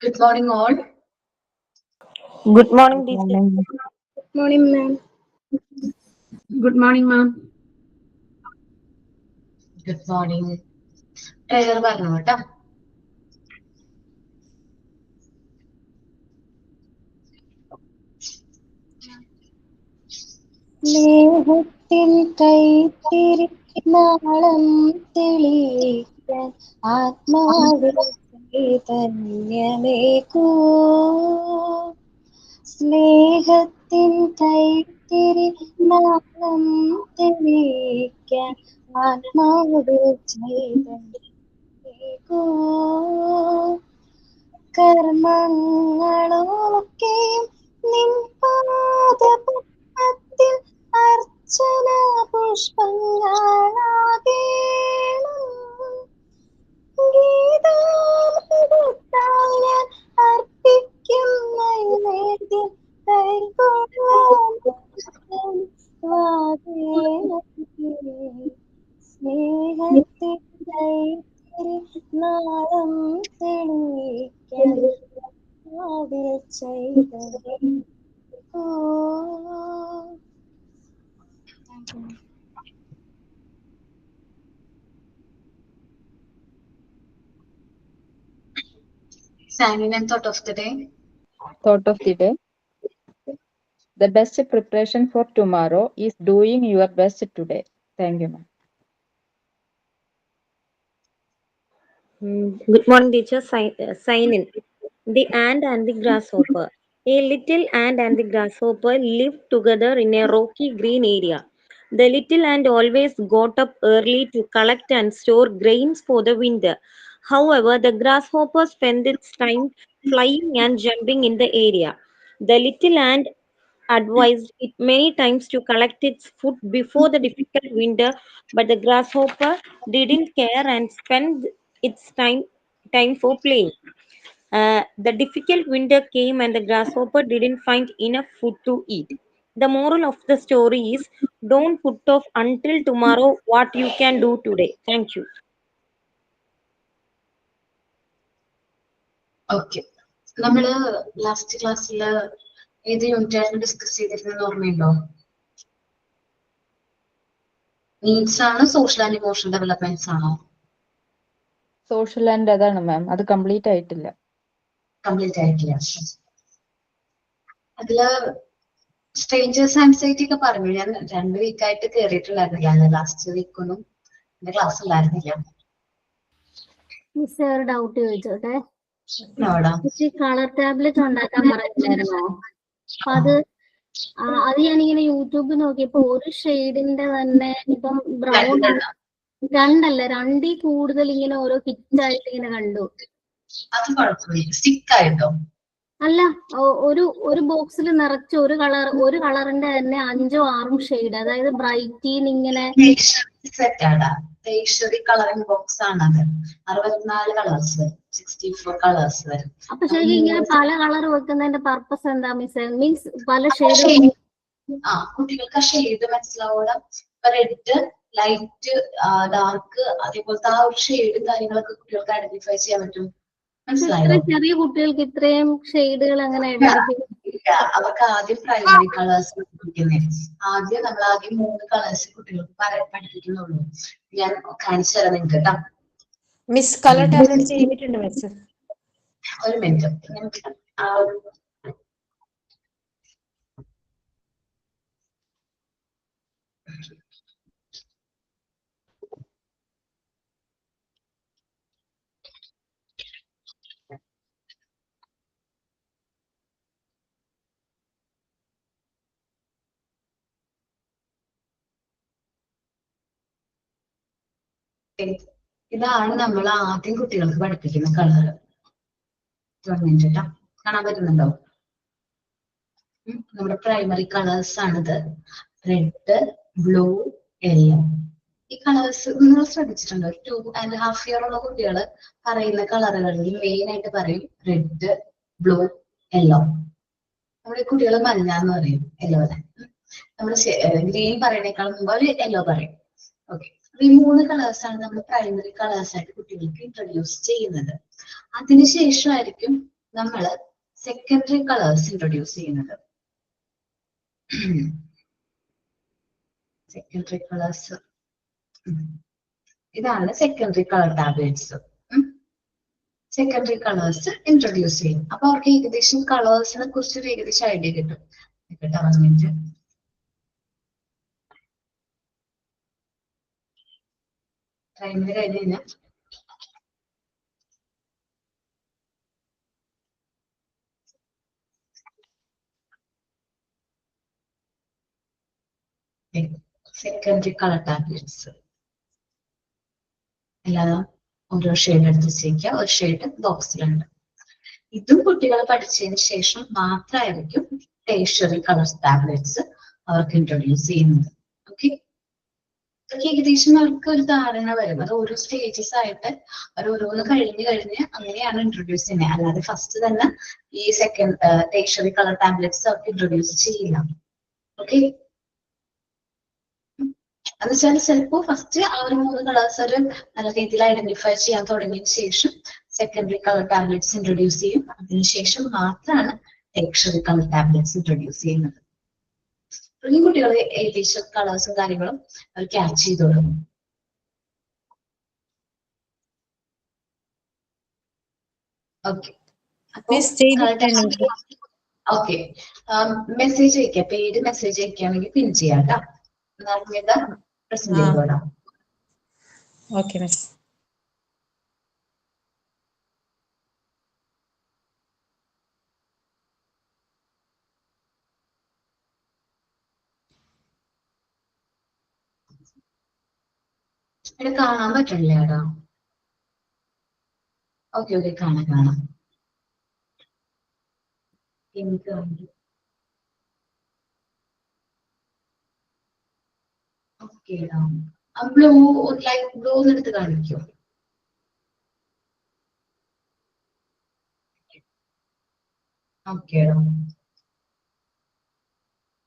Good morning, all. Good morning, Good teacher. morning. Good morning, ma'am. Good morning, ma'am. Good morning. Prayer പറഞ്ഞു കേട്ടോ. സ്നേഹത്തിൻ കൈത്തിരി നാളം തെളിയിക്കാൻ ആത്മാവിൽ ചൈതന്യമേകൂ. സ്നേഹത്തിൻ കൈത്തിരി നാളം തെളിയിക്കാൻ ആത്മാവിൽ ചൈതന്യമേകൂ. കർമ്മങ്ങളൊക്കെയും നിൻ പാദപത്മത്തിൽ അർച്ചന പുഷ്പങ്ങളാകേണം. ഗീതാമൃതത്താൽ ഞാൻ അർപ്പിക്കും നൈവേദ്യം കൈക്കൊള്ളാൻ സ്നേഹത്തിൽ കൈത്തിരി നാളം തെളിയിക്കാൻ ആദിൽ ചൈതന്യം. Signing and thought of the day. Thought of the day. The best preparation for tomorrow is doing your best today. Thank you, ma'am. Good morning, teacher. Sign in. The ant and the grasshopper. A little ant and the grasshopper lived together in a rocky green area. The little ant always got up early to collect and store grains for the winter. However, the grasshopper spent its time flying and jumping in the area. The little ant advised it many times to collect its food before the difficult winter, but the grasshopper didn't care and spent its time for playing. The difficult winter came and the grasshopper didn't find enough food to eat. The moral of the story is don't put off until tomorrow what you can do today. Thank you. Okay. നമ്മള് last ക്ലാസ്സിൽ ഏത് യൂണിറ്റായിരുന്നു discuss ചെയ്തിരുന്നത് ഓർമ്മയുണ്ടോ? Needs ആണ്, social and emotional developments ആണോ? Social and അതാണ് മാം, അത് complete ആയിട്ടില്ല. കംപ്ലീറ്റ് ആയിട്ടില്ല. അതില് സ്ട്രേഞ്ചേഴ്സ് ആൻസൈറ്റി ഒക്കെ പറഞ്ഞു. ഞാൻ 2 വീക്കായിട്ട് കയറിയിട്ടുണ്ടായിരുന്നില്ല. ലാസ്റ്റ് വീക്കൊന്നും എന്റെ ക്ലാസ് ഉണ്ടായിരുന്നില്ല. മിസ് ഒരു ഡൗട്ട് ചോദിച്ചോട്ടെ. നോടാ കളർ ടാബ്ലറ്റ് ഉണ്ടാക്കാൻ പറഞ്ഞില്ലായിരുന്നോ? അപ്പൊ അത് ഞാനിങ്ങനെ യൂട്യൂബിൽ നോക്കിയപ്പോ ഒരു ഷെയ്ഡിന്റെ തന്നെ ഇപ്പം ബ്രൗൺ രണ്ടല്ല 2 കൂടുതൽ ഇങ്ങനെ ഓരോ കിറ്റ് ആയിട്ട് ഇങ്ങനെ കണ്ടു. അത് കുഴപ്പമില്ല. സ്റ്റിക്ക് ആയിട്ടോ? അല്ല, ഒരു ബോക്സിൽ നിറച്ച് ഒരു കളറിന്റെ തന്നെ 5 or 6 ഷെയ്ഡ്, അതായത് ബ്രൈറ്റീൻ ഇങ്ങനെ കളറിംഗ് ബോക്സ് ആണത്. 64 കളേഴ്സ്, 64 കളേഴ്സ് വരും. അപ്പൊ ശരി, ഇങ്ങനെ പല കളർ വെക്കുന്നതിന്റെ പർപ്പസ് എന്താ മിസ്? മീൻസ് പല ഷെയ്ഡ് കുട്ടികൾക്ക് ആ ഷെയ്ഡ് മനസ്സിലാവണം. റെഡ്, ലൈറ്റ്, ഡാർക്ക്, അതേപോലത്തെ ആ ഒരു ഷെയ്ഡും കാര്യങ്ങളൊക്കെ കുട്ടികൾക്ക് ഐഡന്റിഫൈ ചെയ്യാൻ പറ്റും. മനസ്സിലായോ? ചെറിയ കുട്ടികൾക്ക് ഇത്രയും ഷെയ്ഡുകൾ അങ്ങനെ അവർക്ക് ആദ്യം പ്രൈമറി കളേഴ്സ് പഠിപ്പിക്കുന്നത്. നമ്മൾ ആദ്യം 3 കളേഴ്സ് കുട്ടികൾക്ക് പഠിപ്പിക്കുന്നുള്ളൂ. ഞാൻ കാണിച്ചു തരാം നിങ്ങൾക്ക് കേട്ടോ. മിസ് കളർ ടാബ്ലറ്റ് ചെയ്തിട്ടുണ്ട് മിസ്. ഒരു മിനിറ്റ്. ഇതാണ് നമ്മൾ ആദ്യം കുട്ടികൾക്ക് പഠിപ്പിക്കുന്ന കളർ. കാണാൻ പറ്റുന്നുണ്ടോ? നമ്മുടെ പ്രൈമറി കളേഴ്സ് ആണിത്. Red, blue, yellow. ഈ കളേഴ്സ് നിങ്ങൾ ശ്രദ്ധിച്ചിട്ടുണ്ടോ? 2.5 year ഉള്ള കുട്ടികൾ പറയുന്ന കളറുകളിൽ മെയിൻ ആയിട്ട് പറയും റെഡ്, ബ്ലൂ, യെല്ലോ. നമ്മുടെ കുട്ടികൾ മഞ്ഞ എന്ന് പറയും, യെല്ലോ അല്ല. നമ്മൾ ഗ്രീൻ പറയുന്നേക്കാളും മുമ്പ് അവർ യെല്ലോ പറയും. ഓക്കെ. ഈ 3 കളേഴ്സ് ആണ് നമ്മൾ പ്രൈമറി കളേഴ്സ് ആയിട്ട് കുട്ടികൾക്ക് ഇൻട്രൊഡ്യൂസ് ചെയ്യുന്നത്. അതിനുശേഷമായിരിക്കും നമ്മള് സെക്കൻഡറി കളേഴ്സ് ഇൻട്രൊഡ്യൂസ് ചെയ്യുന്നത്. സെക്കൻഡറി കളേഴ്സ് ഇതാണ് secondary colour tablets. Secondary colours introduce ചെയ്യും. അപ്പൊ അവർക്ക് ഏകദേശം കളേഴ്സിനെ കുറിച്ച് ഒരു ഏകദേശം ഐഡിയ കിട്ടും. ടൈമിന് കഴിഞ്ഞ് കഴിഞ്ഞാൽ സെക്കൻഡറി കളർ ടാബ്ലറ്റ്സ് അല്ലാതെ ഓരോ ഷെയ്ഡ് എടുത്ത് വെച്ചേക്കുക. ഒരു ഷെയ്ഡ് ബോക്സിലുണ്ട്. ഇതും കുട്ടികൾ പഠിച്ചതിന് ശേഷം മാത്രമായിരിക്കും ടേർഷ്യറി കളർ ടാബ്ലറ്റ്സ് അവർക്ക് ഇൻട്രൊഡ്യൂസ് ചെയ്യുന്നത്. ഓക്കെ, ഏകദേശം അവർക്ക് ഒരു ധാരണ വരും. അത് ഓരോ സ്റ്റേജസ് ആയിട്ട് അവർ ഓരോന്ന് കഴിഞ്ഞ് അങ്ങനെയാണ് ഇൻട്രൊഡ്യൂസ് ചെയ്യുന്നത്. അല്ലാതെ ഫസ്റ്റ് തന്നെ ഈ ടേർഷ്യറി കളർ ടാബ്ലറ്റ്സ് അവർക്ക് ഇൻട്രൊഡ്യൂസ് ചെയ്യില്ല. ഓക്കെ, എന്ന് വെച്ചാൽ ചിലപ്പോ ഫസ്റ്റ് ആ ഒരു 3 കളേഴ്സ് ഒരു നല്ല രീതിയിൽ ഐഡന്റിഫൈ ചെയ്യാൻ തുടങ്ങിയതിന് ശേഷം സെക്കൻഡറി കളർ ടാബ്ലറ്റ്സ് ഇൻട്രൊഡ്യൂസ് ചെയ്യും. അതിനുശേഷം മാത്രമാണ് ടേർഷ്യറി കളർ ടാബ്ലറ്റ്സ് ഇൻട്രൊഡ്യൂസ് ചെയ്യുന്നത്. ഈ കുട്ടികൾ ഏകദേശം കളേഴ്സും കാര്യങ്ങളും അവർ ക്യാച്ച് ചെയ്ത് തുടങ്ങും. ഓക്കെ, ഓക്കെ, മെസ്സേജ് അയക്കാം. പേര് മെസ്സേജ് അയക്കുകയാണെങ്കിൽ പിൻ ചെയ്യാം കേട്ടോ. നർമ്മിത പ്രസന്റ് ചെയ്തോടാം. Okay miss. ഇവിടെ കാണാൻ പറ്റില്ലേ ഏടാ? ഓക്കെ ഓക്കെ, കാണാം. എനിക്ക് ഓക്കെ, ബ്ലൂ ലൈറ്റ് ബ്ലൂ എടുത്ത് കാണിക്കോ? ഓക്കെ,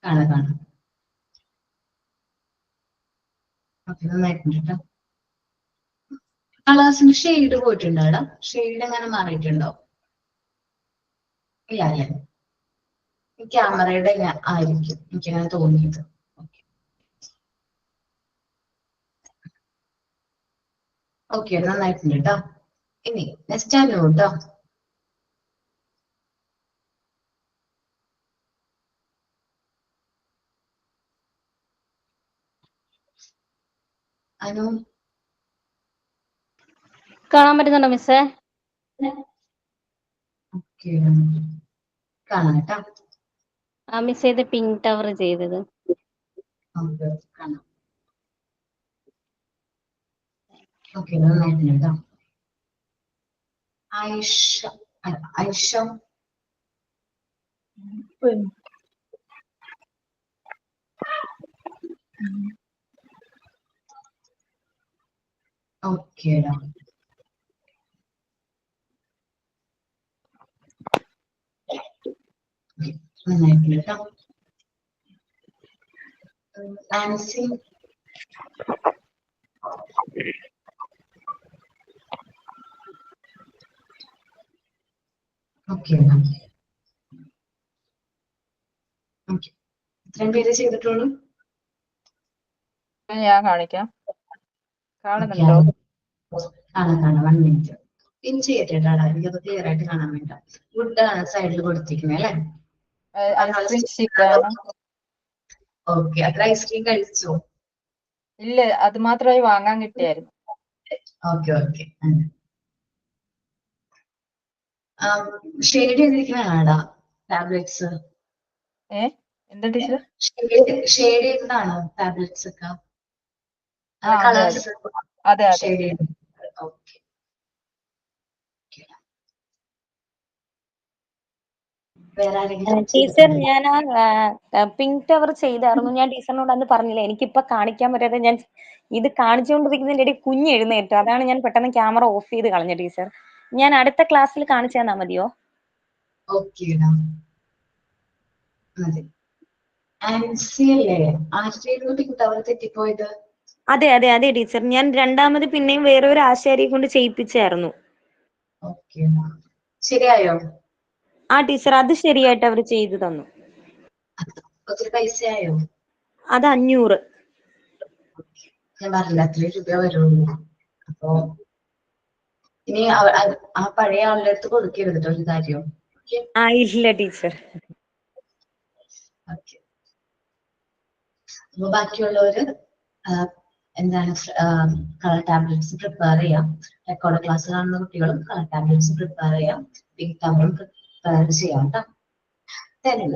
കാണാം. ഓക്കെ, നന്നായിട്ടുണ്ട് കേട്ടോ. കളേഴ്സിന് ഷെയ്ഡ് പോയിട്ടുണ്ടോ ഏടാ? ഷെയ്ഡ് എങ്ങനെ മാറിയിട്ടുണ്ടോ? ഇല്ല അല്ലേ? ക്യാമറയുടെ ആയിരിക്കും എനിക്കങ്ങനെ തോന്നിയത്. ഓക്കെ, നന്നായിട്ടുണ്ട് കേട്ടോ. ഇനി നെക്സ്റ്റ് അനു കേട്ടോ. അനു കാണാൻ പറ്റുന്നുണ്ടോ മിസ്സേ? ഓക്കെ, കാണാം കേട്ടോ. ആ മിസ് ചെയ്ത് പിങ്ക് ടവർ ചെയ്തത്. കാണാം. ഓക്കെ, നന്നായിട്ടുണ്ട് കേട്ടോ. ഐഷ ഓക്കെ, നന്നായിട്ടുണ്ട് കേട്ടോ. ആൻസി ഓക്കെ, ഇത്രയും പേര് ചെയ്തിട്ടുള്ളൂ. ഞാൻ കാണിക്കാം. കാണുന്നുണ്ടോ? കാണാം. 1 മിനിറ്റ് പിൻ ചെയ്തിട്ടാ. എനിക്കത് ക്ലിയർ ആയിട്ട് കാണാൻ വേണ്ട. വുഡ് ആണ് സൈഡിൽ കൊടുത്തിരിക്കുന്നത് അല്ലേ? ഐസ്ക്രീം സ്റ്റിക്കാണ്. ഓക്കെ, അത്ര ഐസ്ക്രീം കഴിച്ചോ? ഇല്ല, അത് മാത്രമായി വാങ്ങാൻ കിട്ടിയായിരുന്നു. ഓക്കെ, ഷെയ്ഡ് ചെയ്തിരിക്കുന്നതാണോ ടാബ്ലറ്റ്സ്? എന്താ ടീച്ചർ? ഷെയ്ഡ് ചെയ്തതാണോ ടാബ്ലറ്റ്സ് ഒക്കെ? അതെ. ഓക്കെ, ടീച്ചർ, ഞാൻ ആ പിങ്ക് ടവർ ചെയ്തായിരുന്നു. ഞാൻ ടീച്ചറിനോട് അന്ന് പറഞ്ഞില്ല, എനിക്കിപ്പൊ കാണിക്കാൻ പറ്റാതെ ഞാൻ ഇത് കാണിച്ചുകൊണ്ടിരിക്കുന്നതിന്റെ ഇടയിൽ കുഞ്ഞ് എഴുന്നേറ്റു. അതാണ് ഞാൻ പെട്ടെന്ന് ക്യാമറ ഓഫ് ചെയ്ത് കളഞ്ഞ. ടീച്ചർ, ഞാൻ അടുത്ത ക്ലാസ്സിൽ കാണിച്ചു തന്നാ മതിയോ? ഓക്കെ, തെറ്റിപ്പോയത്? അതെ ടീച്ചർ, ഞാൻ രണ്ടാമത് പിന്നെയും വേറെ ഒരു ആശാരിയെ കൊണ്ട് ചെയ്യിപ്പിച്ചായിരുന്നു. ഓക്കെ, ശരിയായോ? ആ ടീച്ചർ അത് ശരിയായിട്ട് അവർ ചെയ്തു തന്നു. ഒത്തിരി പൈസയായോ? അത് 500. ഞാൻ പറഞ്ഞില്ല 3 രൂപ വരുള്ളൂ. അപ്പൊ ഇനി ആ പഴയ ആളുടെ അടുത്ത് കൊടുക്കരുത് കേട്ടോ ഒരു കാര്യം. ആ ഇല്ല ടീച്ചർ. അപ്പൊ ബാക്കിയുള്ളവര് എന്താണ് കളർ ടാബ്ലറ്റ്സ് പ്രിപ്പയർ ചെയ്യാം. റെക്കോർഡ് ക്ലാസ് കാണുന്ന കുട്ടികളും കളർ ടാബ്ലറ്റ്സ് പ്രിപ്പയർ ചെയ്യാം. പിങ്ക് ടവറും പ്രിപ്പയർ ചെയ്യാം കേട്ടോ.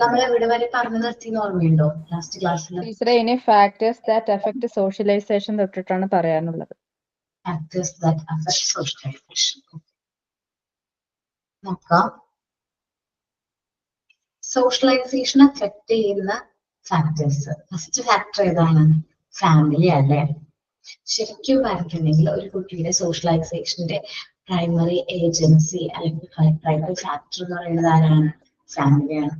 നമ്മൾ എവിടെ വരെ പറഞ്ഞു നിർത്തിയെന്ന് ഓർമ്മയുണ്ടോ ലാസ്റ്റ് ക്ലാസ്സിൽ? ടീച്ചറെ ഇനി ഫാക്ടേഴ്സ് ദാറ്റ് അഫക്ട് സോഷ്യലൈസേഷൻ തൊട്ടിട്ടാണ് പറയാനുള്ളത്. ഫാക്ടേഴ്സ് ദാറ്റ് അഫക്ട് സോഷ്യലൈസേഷൻ നോക്കാം. സോഷ്യലൈസേഷൻ അഫക്ട് ചെയ്യുന്ന ഫാക്ടേഴ്സ്. ഫസ്റ്റ് ഫാക്ടർ ഏതാണ്? ഫാമിലി അല്ലേ? ശരിക്കും പറഞ്ഞിട്ടുണ്ടെങ്കിൽ ഒരു കുട്ടിയുടെ സോഷ്യലൈസേഷന്റെ പ്രൈമറി ഏജൻസി അല്ലെങ്കിൽ പ്രൈമറി ഫാക്ടർ എന്ന് പറയുന്നത് ആരാണ്? ഫാമിലിയാണ്.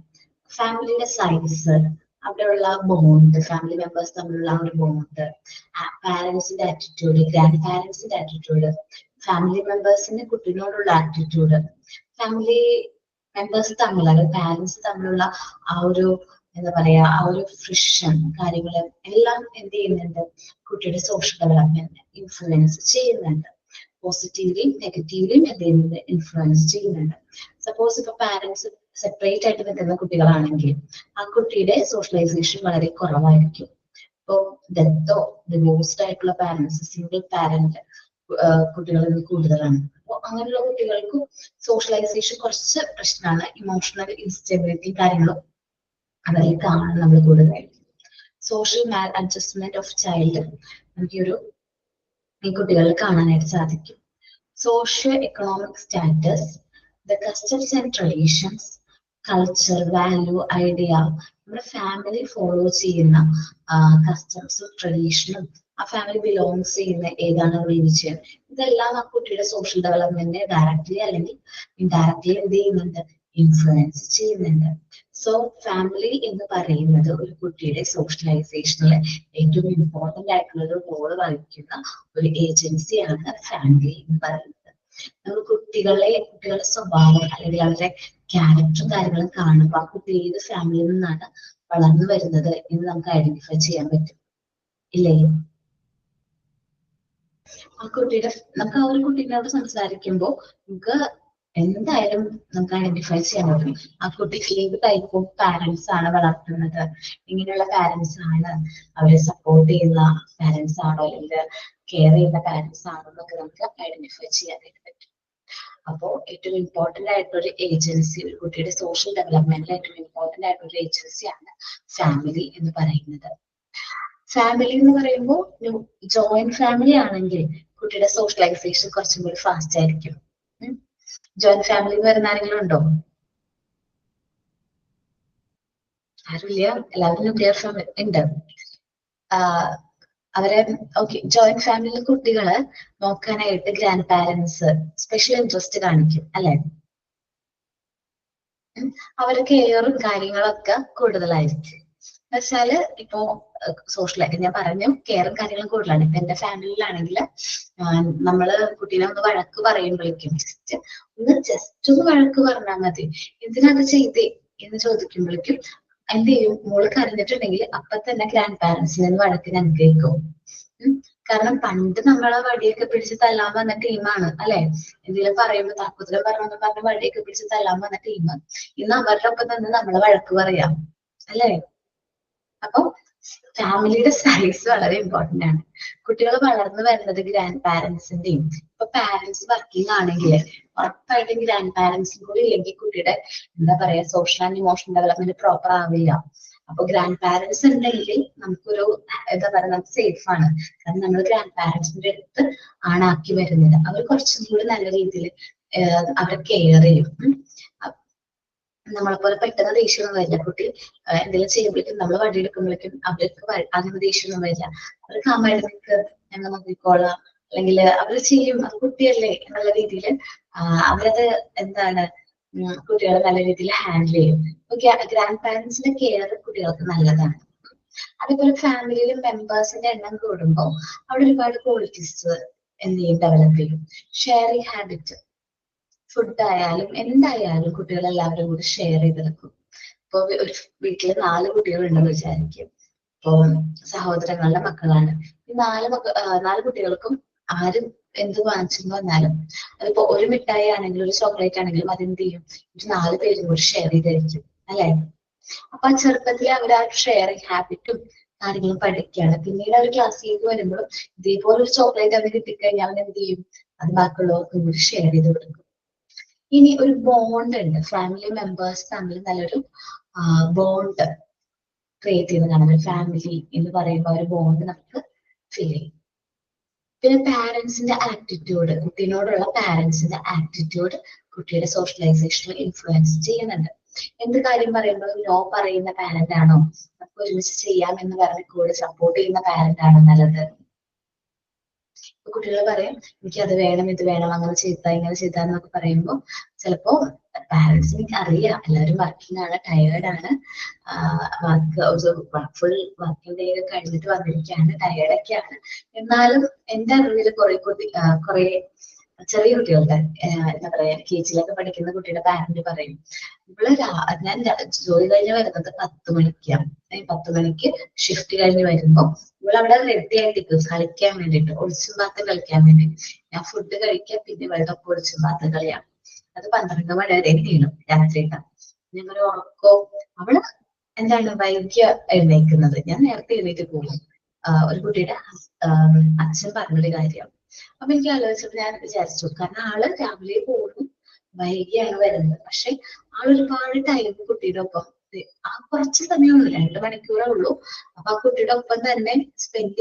ഫാമിലിയുടെ സൈസ്, അവിടെയുള്ള ബോണ്ട്, ഫാമിലി മെമ്പേഴ്സ് തമ്മിലുള്ള ഒരു ബോണ്ട്, പാരന്റ്സിന്റെ ആറ്റിറ്റ്യൂഡ്, ഗ്രാൻഡ് പാരന്റ്സിന്റെ ആറ്റിറ്റ്യൂഡ്, ഫാമിലി മെമ്പേഴ്സിന്റെ കുട്ടിനോടുള്ള ആറ്റിറ്റ്യൂഡ്, ഫാമിലി മെമ്പേഴ്സ് തമ്മിൽ അല്ലെങ്കിൽ പാരന്റ്സ് തമ്മിലുള്ള ആ ഒരു എന്താ പറയാ ആ ഒരു ഫ്രിക്ഷൻ കാര്യങ്ങൾ എല്ലാം എന്ത് ചെയ്യുന്നുണ്ട്? കുട്ടിയുടെ സോഷ്യൽ ഡെവലപ്മെന്റ് ഇൻഫ്ലുവൻസ് ചെയ്യുന്നുണ്ട്. പോസിറ്റീവ്ലിയും നെഗറ്റീവ്ലിയും എന്ത് ചെയ്യുന്നുണ്ട്? ഇൻഫ്ലുവൻസ് ചെയ്യുന്നുണ്ട്. സപ്പോസ് ഇപ്പൊ പാരന്റ്സ് സെപ്പറേറ്റ് ആയിട്ട് നിൽക്കുന്ന കുട്ടികളാണെങ്കിൽ ആ കുട്ടിയുടെ സോഷ്യലൈസേഷൻ വളരെ കുറവായിരിക്കും. ഇപ്പോ ഡെത്തോ ഡിവോഴ്സ്ഡ് ആയിട്ടുള്ള പാരന്റ്സ്, സിംഗിൾ പാരന്റ് കുട്ടികളിൽ കൂടുതലാണ്. അപ്പോൾ അങ്ങനെയുള്ള കുട്ടികൾക്കും സോഷ്യലൈസേഷൻ കുറച്ച് പ്രശ്നമാണ്. ഇമോഷണൽ ഇൻസ്റ്റെബിലിറ്റി കാര്യങ്ങളും അതിൽ കാണാൻ നമ്മൾ കൂടുതലായിരിക്കും. Social Mal adjustment of child നമുക്ക് ഈ കുട്ടികളിൽ കാണാനായിട്ട് സാധിക്കും. Socio economic status, the customs and traditions, culture, value, idea, നമ്മുടെ ഫാമിലി ഫോളോ ചെയ്യുന്ന കസ്റ്റംസും ട്രഡീഷനും ആ ഫാമിലി ബിലോങ്സ് ചെയ്യുന്ന ഏതാണ് റിലീജിയൻ, ഇതെല്ലാം ആ കുട്ടിയുടെ സോഷ്യൽ ഡെവലപ്മെന്റിനെ ഡയറക്ട്ലി അല്ലെങ്കിൽ ഇൻഡയറക്ട്ലി എന്ത് ചെയ്യുന്നുണ്ട്? ഇൻഫ്ലുവൻസ് ചെയ്യുന്നുണ്ട്. സോ ഫാമിലി എന്ന് പറയുന്നത് ഒരു കുട്ടിയുടെ സോഷ്യലൈസേഷനിൽ ഏറ്റവും ഇമ്പോർട്ടന്റ് ആയിട്ടുള്ള ഒരു റോള് വഹിക്കുന്ന ഒരു ഏജൻസിയാണ് ഫാമിലി എന്ന് പറയുന്നത്. നമ്മൾ കുട്ടികളുടെ സ്വഭാവം അല്ലെങ്കിൽ അവരുടെ ക്യാരക്ടറും കാര്യങ്ങളും കാണുമ്പോൾ ആ കുട്ടി ഏത് ഫാമിലിയിൽ നിന്നാണ് വളർന്നു വരുന്നത് എന്ന് നമുക്ക് ഐഡന്റിഫൈ ചെയ്യാൻ പറ്റും, ഇല്ലേ? നമുക്ക് ആ ഒരു കുട്ടീനോട് സംസാരിക്കുമ്പോൾ നമുക്ക് എന്തായാലും നമുക്ക് ഐഡന്റിഫൈ ചെയ്യാൻ പറ്റും ആ കുട്ടിക്ക് ഏത് ടൈപ്പ് ഓഫ് പാരന്റ്സ് ആണ് വളർത്തുന്നത്, ഇങ്ങനെയുള്ള പാരന്റ്സ് ആണ്, അവരെ സപ്പോർട്ട് ചെയ്യുന്ന പാരന്റ്സ് ആണോ അല്ലെങ്കിൽ കെയർ ചെയ്യുന്ന പാരന്റ്സ് ആണോ എന്നൊക്കെ നമുക്ക് ഐഡന്റിഫൈ ചെയ്യാനായിട്ട് പറ്റും. അപ്പോൾ ഏറ്റവും ഇമ്പോർട്ടന്റ് ആയിട്ടൊരു ഏജൻസി, ഒരു കുട്ടിയുടെ സോഷ്യൽ ഡെവലപ്മെന്റിൽ ഏറ്റവും ഇമ്പോർട്ടന്റ് ആയിട്ടൊരു ഏജൻസിയാണ് ഫാമിലി എന്ന് പറയുന്നത്. ഫാമിലി എന്ന് പറയുമ്പോൾ ജോയിന്റ് ഫാമിലി ആണെങ്കിൽ കുട്ടിയുടെ സോഷ്യലൈസേഷൻ കുറച്ചും കൂടി ഫാസ്റ്റ് ആയിരിക്കും. ജോയിന്റ് ഫാമിലി എന്ന് പറയുന്ന ആരെങ്കിലും ഉണ്ടോ? ആരുമില്ല, എല്ലാവരും ന്യൂക്ലിയർ ഫാമിലി ഉണ്ട്. അവരെ ഓക്കെ, ജോയിന്റ് ഫാമിലി കുട്ടികള് നോക്കാനായിട്ട് ഗ്രാൻഡ് പാരന്റ്സ് സ്പെഷ്യൽ ഇൻട്രസ്റ്റ് കാണിക്കും അല്ലെ? അവരെ കെയറും കാര്യങ്ങളൊക്കെ കൂടുതലായിരിക്കും. എന്നുവെച്ചാല് ഇപ്പോ സോഷ്യലായിട്ട് ഞാൻ പറഞ്ഞു കെയറും കാര്യങ്ങളും കൂടുതലാണ്. ഇപ്പൊ എന്റെ ഫാമിലിയിലാണെങ്കിൽ നമ്മള് കുട്ടീനെ ഒന്ന് വഴക്ക് പറയുമ്പോഴേക്കും ജസ്റ്റ് ഒന്ന് വഴക്ക് പറഞ്ഞാൽ മതി, എന്തിനത് ചെയ്തേ എന്ന് ചോദിക്കുമ്പോഴേക്കും എന്ത് ചെയ്യും? മോള് കരഞ്ഞിട്ടുണ്ടെങ്കിൽ അപ്പൊ തന്നെ ഗ്രാൻഡ് പാരന്റ്സിൽ നിന്ന് വഴക്കിന് അനുഗ്രഹിക്കും. കാരണം പണ്ട് നമ്മളെ വടിയൊക്കെ പിടിച്ച് തല്ലാൻ വന്ന ടീമാണ് അല്ലെ? എന്തെങ്കിലും പറയുമ്പോ താക്കോത്തിലെ പറഞ്ഞ വടിയൊക്കെ പിടിച്ച് തല്ലാൻ വന്ന ടീം ഇന്ന് അവരുടെ ഒപ്പം തന്നെ നമ്മളെ വഴക്ക് പറയാം അല്ലെ? അപ്പൊ ഫാമിലിയുടെ സൈസ് വളരെ ഇമ്പോർട്ടന്റ് ആണ്. കുട്ടികൾ വളർന്നു വരുന്നത് ഗ്രാൻഡ് പാരന്റ്സിന്റെയും, ഇപ്പൊ പാരന്റ്സ് വർക്കിംഗ് ആണെങ്കിൽ ഉറപ്പായിട്ടും ഗ്രാൻഡ് പാരന്റ്സും കൂടി ഇല്ലെങ്കിൽ കുട്ടിയുടെ എന്താ പറയാ social and emotional development proper ആവില്ല. അപ്പൊ ഗ്രാൻഡ് പാരന്റ്സ് ഉണ്ടെങ്കിൽ നമുക്കൊരു എന്താ പറയാ നമുക്ക് സേഫ് ആണ്. കാരണം നമ്മൾ ഗ്രാൻഡ് പാരന്റ്സിന്റെ അടുത്ത് ആണ് ആക്കി വരുന്നത്. അവർ കുറച്ചും കൂടി നല്ല രീതിയിൽ അവരെ കെയർ ചെയ്യും. നമ്മളെ പോലെ പെട്ടെന്ന് ദേഷ്യമൊന്നും വരില്ല. കുട്ടി എന്തെങ്കിലും ചെയ്യുമ്പോഴേക്കും നമ്മൾ വടിയെടുക്കുമ്പോഴേക്കും അവർക്ക് അങ്ങനെ ദേഷ്യമൊന്നും വരില്ല. അവർ കാമായിട്ട് നിൽക്ക്, ഞങ്ങൾ നോക്കിക്കോളാം, അല്ലെങ്കിൽ അവർ ചെയ്യും, അത് കുട്ടിയല്ലേ എന്നുള്ള രീതിയിൽ അവരത് എന്താണ് കുട്ടികളെ നല്ല രീതിയിൽ ഹാൻഡിൽ ചെയ്യും. ഗ്രാൻഡ് പാരന്റ്സിന്റെ കെയർ കുട്ടികൾക്ക് നല്ലതാണ്. അതേപോലെ ഫാമിലിയിലെ മെമ്പേഴ്സിന്റെ എണ്ണം കൂടുമ്പോൾ അവിടെ ഒരുപാട് ക്വാളിറ്റീസ് എന്ത് ചെയ്യും? ഡെവലപ്പ് ചെയ്യും. ഷെയറിങ് ഹാബിറ്റ്, ഫുഡ് ആയാലും എന്തായാലും കുട്ടികൾ എല്ലാവരും കൂടി ഷെയർ ചെയ്തെടുക്കും. ഇപ്പൊ ഒരു വീട്ടില് 4 കുട്ടികളുണ്ടെന്ന് വിചാരിക്കും. ഇപ്പൊ സഹോദരങ്ങളുടെ മക്കളാണ്. ഈ 4 കുട്ടികൾക്കും ആരും എന്ത് വാങ്ങിച്ചു വന്നാലും അതിപ്പോ ഒരു മിഠായി ആണെങ്കിലും ഒരു ചോക്ലേറ്റ് ആണെങ്കിലും അതെന്ത് ചെയ്യും, 4 പേരും കൂടി ഷെയർ ചെയ്ത് കഴിക്കും അല്ലെ. അപ്പൊ ആ ചെറുപ്പത്തിൽ അവർ ആ ഷെയറിങ് ഹാബിറ്റും കാര്യങ്ങളും പഠിക്കുകയാണ്. പിന്നീട് അവർ ക്ലാസ്സിലേക്ക് വരുമ്പോഴും ഇതേപോലെ ഒരു ചോക്ലേറ്റ് അവന് കിട്ടിക്കഴിഞ്ഞാൽ അവൻ എന്ത് ചെയ്യും, അത് ബാക്കിയുള്ളവർക്കും കൂടി ഷെയർ ചെയ്ത് കൊടുക്കും. ഇനി ഒരു ബോണ്ട് ഉണ്ട്, ഫാമിലി മെമ്പേഴ്സ് തമ്മിൽ നല്ലൊരു ബോണ്ട് ക്രിയേറ്റ് ചെയ്ത് കാണുന്നത്. ഫാമിലി എന്ന് പറയുമ്പോൾ ഒരു ബോണ്ട് നമുക്ക് ഫീൽ ചെയ്യും. പിന്നെ പാരന്റ്സിന്റെ ആറ്റിറ്റ്യൂഡ്, കുട്ടീനോടുള്ള പാരന്റ്സിന്റെ ആറ്റിറ്റ്യൂഡ് കുട്ടിയുടെ സോഷ്യലൈസേഷനിൽ ഇൻഫ്ലുവൻസ് ചെയ്യുന്നുണ്ട്. എന്ത് കാര്യം പറയുമ്പോൾ നോ പറയുന്ന പാരന്റ് ആണോ, നമുക്ക് ഒരുമിച്ച് ചെയ്യാം എന്ന് പറഞ്ഞ് കൂടെ സപ്പോർട്ട് ചെയ്യുന്ന പാരന്റ് ആണോ നല്ലത്? കുട്ടികൾ പറയും എനിക്ക് അത് വേണം ഇത് വേണം, അങ്ങനെ ചെയ്താ ഇങ്ങനെ ചെയ്താ എന്നൊക്കെ പറയുമ്പോൾ ചിലപ്പോ പാരന്റ്സിന് എനിക്ക് അറിയാം എല്ലാവരും വർക്കിംഗ് ആണ്, ടയേർഡ് ആണ്, ഫുൾ വർക്കിംഗ് ഡേ കഴിഞ്ഞിട്ട് വന്നിരിക്കുകയാണ്, ടയേർഡൊക്കെയാണ്. എന്നാലും എന്റെ അറിവിൽ കുറെ ചെറിയ കുട്ടികളുടെ എന്താ പറയാ KG-ലൊക്കെ പഠിക്കുന്ന കുട്ടിയുടെ പാരന്റ് പറയും ഞാൻ ജോലി കഴിഞ്ഞ് വരുന്നത് 10 മണിക്കാണ്. 10 മണിക്ക് ഷിഫ്റ്റ് കഴിഞ്ഞ് വരുമ്പോ ഇവളവിടെ റെഡി ആയിട്ടിരിക്കും കളിക്കാൻ വേണ്ടിട്ട്, ഒളിച്ചും പാത്തും കളിക്കാൻ വേണ്ടി. ഞാൻ ഫുഡ് കഴിക്കാൻ പിന്നെ ഇവളുടെ ഒപ്പം ഒളിച്ചും പാത്തും കളിയാണ്. അത് 12 മണി വരെ നീളും രാത്രിയിട്ട. ഞങ്ങൾ ഉറക്കോ അവള് എന്താണ് വൈകിയ എഴുന്നേക്കുന്നത്, ഞാൻ നേരത്തെ എഴുന്നേറ്റ് പോകും. ഒരു കുട്ടിയുടെ അച്ഛൻ പറഞ്ഞൊരു കാര്യം. അപ്പൊ എനിക്ക് ആലോചിച്ചപ്പോ ഞാൻ വിചാരിച്ചു, കാരണം ആള് രാവിലെ പോകുന്നു വൈകിയാണ് വരുന്നത്, പക്ഷെ ആളൊരുപാട് ടൈം കുട്ടിയുടെ ഒപ്പം ആ കുറച്ച് സമയമുള്ളൂ, 2 മണിക്കൂറേ ഉള്ളൂ. അപ്പൊ ആ കുട്ടിയുടെ ഒപ്പം തന്നെ സ്പെൻഡ്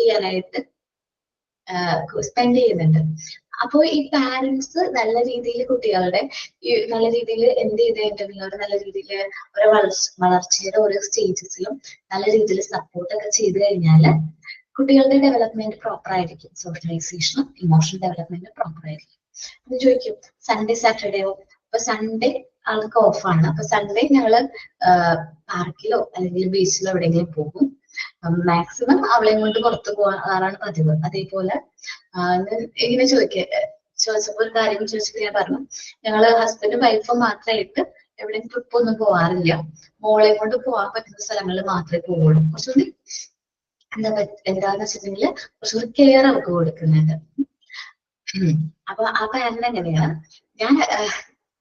ചെയ്യുന്നുണ്ട്. അപ്പോ ഈ പാരന്റ്സ് നല്ല രീതിയിൽ കുട്ടികളുടെ നല്ല രീതിയിൽ എന്ത് ചെയ്തിട്ടുണ്ടെങ്കിൽ നല്ല രീതിയിൽ ഓരോ വളർച്ചയുടെ ഓരോ സ്റ്റേജസിലും നല്ല രീതിയിൽ സപ്പോർട്ടൊക്കെ ചെയ്ത് കഴിഞ്ഞാല് കുട്ടികളുടെ ഡെവലപ്മെന്റ് പ്രോപ്പർ ആയിരിക്കും, സോഷ്യലൈസേഷനും ഇമോഷണൽ ഡെവലപ്മെന്റ് പ്രോപ്പർ ആയിരിക്കും. അത് ചോദിക്കും സൺഡേ സാറ്റർഡേയോ, അപ്പൊ സൺഡേ ആൾക്ക് ഓഫാണ്, അപ്പൊ സൺഡേ ഞങ്ങള് പാർക്കിലോ അല്ലെങ്കിൽ ബീച്ചിലോ എവിടെയെങ്കിലും പോകും. മാക്സിമം അവളെയും കൊണ്ട് പുറത്തു പോകാറാണ് പതിവ്. അതേപോലെ ഇങ്ങനെ ചോദിച്ചപ്പോ ഒരു കാര്യം ചോദിച്ചപ്പോ ഞാൻ പറഞ്ഞു ഞങ്ങള് ഹസ്ബൻഡും വൈഫും മാത്രമായിട്ട് എവിടെയും ട്രിപ്പ് ഒന്നും പോവാറില്ല, മോളെയും കൊണ്ട് പോകാൻ പറ്റുന്ന സ്ഥലങ്ങളിൽ മാത്രമേ പോവുള്ളൂ. കുറച്ചുകൂടി എന്താന്ന് വെച്ചിട്ടുണ്ടെങ്കിൽ കുറച്ചുകൂടി കെയർ അവർക്ക് കൊടുക്കുന്നുണ്ട്. അപ്പൊ ആ പാരന്റ് എങ്ങനെയാണ്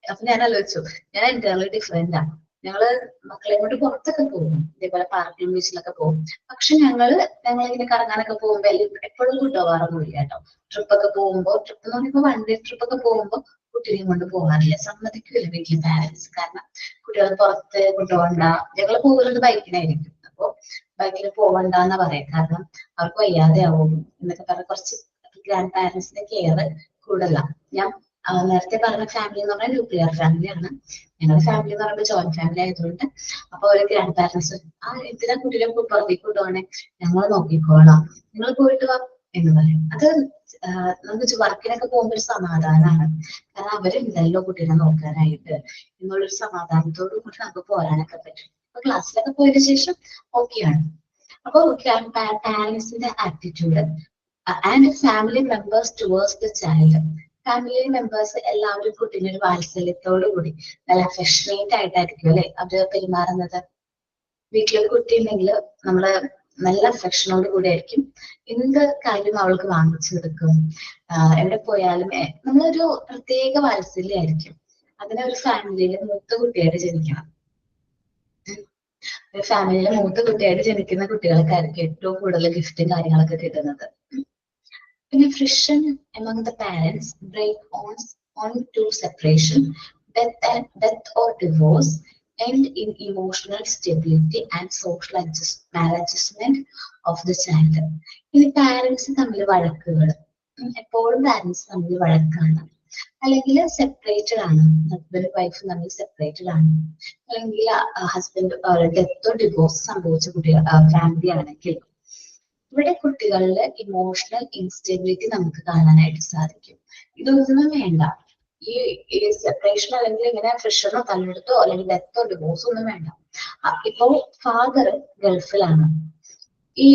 അപ്പൊ ഞാൻ ആലോചിച്ചു, ഞാൻ എന്റർലി ഡിഫറെന്റ് ആണ്. ഞങ്ങള് മക്കളെ കൊണ്ട് പുറത്തൊക്കെ പോകും, ഇതേപോലെ പാർക്കിലും ബീച്ചിലൊക്കെ പോകും. പക്ഷെ ഞങ്ങളിങ്ങനെ കറങ്ങാനൊക്കെ പോകുമ്പോ എപ്പോഴും കൊണ്ടുപോകാറൊന്നുമില്ല കേട്ടോ. ട്രിപ്പൊക്കെ പോകുമ്പോ, ട്രിപ്പ് എന്ന് പറയുമ്പോൾ 1 ഡേ ട്രിപ്പൊക്കെ പോകുമ്പോ കുട്ടികളെയും കൊണ്ട് പോകാറില്ല, സമ്മതിക്കില്ല വീട്ടിലെ പാരന്റ്സ്. കാരണം കുട്ടികളെ പുറത്ത് കൊണ്ടുപോകണ്ട, ഞങ്ങൾ പോകുന്നത് ബൈക്കിനായിരിക്കും. അപ്പൊ ബൈക്കിൽ പോകണ്ടെന്നാ പറയാം, കാരണം അവർക്ക് വയ്യാതെ ആവും എന്നൊക്കെ പറഞ്ഞ കുറച്ച് ഗ്രാൻഡ് പാരന്റ്സിന്റെ കെയർ കൂടുതല. ഞാൻ നേരത്തെ പറഞ്ഞ ഫാമിലി എന്ന് പറഞ്ഞാൽ ന്യൂക്ലിയർ ഫാമിലിയാണ്. ഞങ്ങളുടെ ഫാമിലി എന്ന് പറയുമ്പോൾ ജോയിന്റ് ഫാമിലി ആയതുകൊണ്ട് അപ്പൊ ഒരു ഗ്രാൻഡ് പാരന്റ്സ് എന്തിനാ കുട്ടികളെ പുറത്തേക്ക് കൊണ്ടുപോകണേ, ഞങ്ങൾ നോക്കിക്കോളാം, നിങ്ങൾ പോയിട്ട് വാ എന്ന് പറയും. അത് നമുക്ക് വർക്കിനൊക്കെ പോകുമ്പോൾ ഒരു സമാധാനമാണ്, കാരണം അവരുണ്ടല്ലോ കുട്ടീനെ നോക്കാനായിട്ട് എന്നുള്ളൊരു സമാധാനത്തോടു കൂടി നമുക്ക് പോരാനൊക്കെ പറ്റും. അപ്പൊ ക്ലാസ്സിലൊക്കെ പോയതിനു ശേഷം ഓക്കെയാണ്. അപ്പൊ പാരന്റ്സിന്റെ attitude and family members towards the child. Family members എല്ലാവരും കുട്ടീനെ ഒരു വാത്സല്യത്തോടു കൂടി നല്ല അഫെക്ഷനേറ്റ് ആയിട്ടായിരിക്കും അല്ലെ അവര് പെരുമാറുന്നത്. വീട്ടിലൊരു കുട്ടി ഉണ്ടെങ്കിൽ നമ്മള് നല്ല അഫെക്ഷനോട് കൂടി ആയിരിക്കും എന്ത് കാര്യം അവൾക്ക് വാങ്ങിച്ചു കൊടുക്കും. എവിടെ പോയാലും നമ്മളൊരു പ്രത്യേക വാത്സല്യമായിരിക്കും. അതിനെ ഒരു ഫാമിലിയിലെ മൂത്ത കുട്ടിയായിട്ട് ജനിക്കണം. ഒരു ഫാമിലിയിലെ മൂത്ത കുട്ടിയായിട്ട് ജനിക്കുന്ന കുട്ടികൾക്കായിരിക്കും ഏറ്റവും കൂടുതൽ ഗിഫ്റ്റും കാര്യങ്ങളൊക്കെ കിട്ടുന്നത്. പിന്നെ friction among the parents break on to separation, death or divorce, end in emotional stability and social adjustment of the child. ഇനി പാരന്റ്സ് തമ്മിൽ വഴക്കുകൾ, എപ്പോഴും പാരന്റ്സ് തമ്മിൽ വഴക്കാണ്, അല്ലെങ്കിൽ സെപ്പറേറ്റഡ് ആണ്, ഹസ്ബൻഡ് വൈഫ് തമ്മിൽ സെപ്പറേറ്റഡ് ആണ്, അല്ലെങ്കിൽ ഹസ്ബൻഡ് ഡെത്തോ ഡിവോഴ്സ് സംഭവിച്ച കുട്ടികൾ ഫാമിലി ആണെങ്കിൽ ഇവിടെ കുട്ടികളിലെ ഇമോഷണൽ ഇൻസ്റ്റെബിലിറ്റി നമുക്ക് കാണാനായിട്ട് സാധിക്കും. ഇതൊന്നും വേണ്ട, ഈ സെപ്പറേഷൻ അല്ലെങ്കിൽ ഇങ്ങനെ ഫ്രിക്ഷനോ തല്ലെടുത്തോ അല്ലെങ്കിൽ ഡെത്തോ ഡിവോഴ്സോ ഒന്നും വേണ്ട. ഇപ്പോ ഫാദർ ഗൾഫിലാണ്, ഈ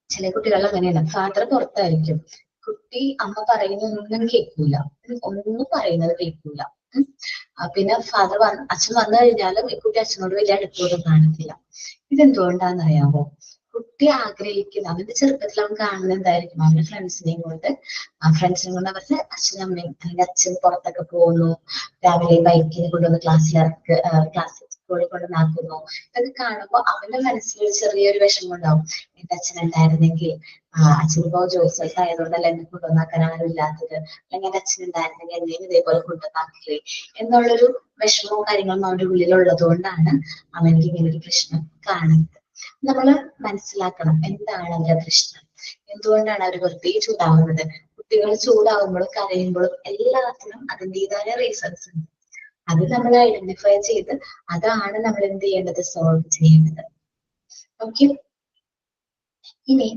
ചില കുട്ടികൾ അങ്ങനെയാണ്, ഫാദർ പുറത്തായിരിക്കും, കുട്ടി അമ്മ പറയുന്നൊന്നും കേൾക്കൂല, ഒന്നും പറയുന്നത് കേൾക്കൂല. പിന്നെ അച്ഛൻ വന്നു കഴിഞ്ഞാലും ഈ കുട്ടി അച്ഛനോട് വലിയ അടുപ്പൊന്നും കാണിക്കില്ല. ഇതെന്തുകൊണ്ടാണെന്നറിയാമോ? കുട്ടി ആഗ്രഹിക്കുന്ന, അവന്റെ ചെറുപ്പത്തിൽ അവൻ കാണുന്നത് എന്തായിരിക്കും? അവന്റെ ഫ്രണ്ട്സിനെയും കൊണ്ട് അവരുടെ അച്ഛനും അമ്മയും അല്ലെങ്കിൽ അച്ഛൻ പുറത്തൊക്കെ പോകുന്നു, രാവിലെ ബൈക്കിന് കൊണ്ടുവന്ന് ക്ലാസ്സിൽ സ്കൂളിൽ കൊണ്ടുവന്നാക്കുന്നു. ഇതൊക്കെ കാണുമ്പോൾ അവന്റെ മനസ്സിൽ ഒരു ചെറിയൊരു വിഷമം ഉണ്ടാവും. എന്റെ അച്ഛൻ ഉണ്ടായിരുന്നെങ്കിൽ, അച്ഛനിപ്പോ ജോലി സ്ഥലത്ത് ആയതുകൊണ്ടല്ല എന്നെ കൊണ്ടുവന്നാക്കാൻ ആരും ഇല്ലാത്തത്, അല്ലെങ്കിൽ എന്റെ അച്ഛൻ ഉണ്ടായിരുന്നെങ്കിൽ എന്നെയും ഇതേപോലെ കൊണ്ടുവന്നാക്കില്ലേ എന്നുള്ളൊരു വിഷമവും കാര്യങ്ങളും അവന്റെ ഉള്ളിലുള്ളത് കൊണ്ടാണ് അവനിക്ക് ഇങ്ങനെ ഒരു പ്രശ്നം കാണുന്നത്. നമ്മള് മനസ്സിലാക്കണം എന്താണ് അവരുടെ പ്രശ്നം, എന്തുകൊണ്ടാണ് അവർ വെറുതെ ചൂടാവുന്നത്. കുട്ടികൾ ചൂടാവുമ്പോഴും കരയുമ്പോഴും എല്ലാത്തിനും അതിൻ്റെതായ റീസൺസ് ഉണ്ട്. അത് നമ്മൾ ഐഡന്റിഫൈ ചെയ്ത് അതാണ് നമ്മൾ എന്ത് ചെയ്യേണ്ടത്? സോൾവ് ചെയ്യേണ്ടത്. ഓക്കെ. ഇനി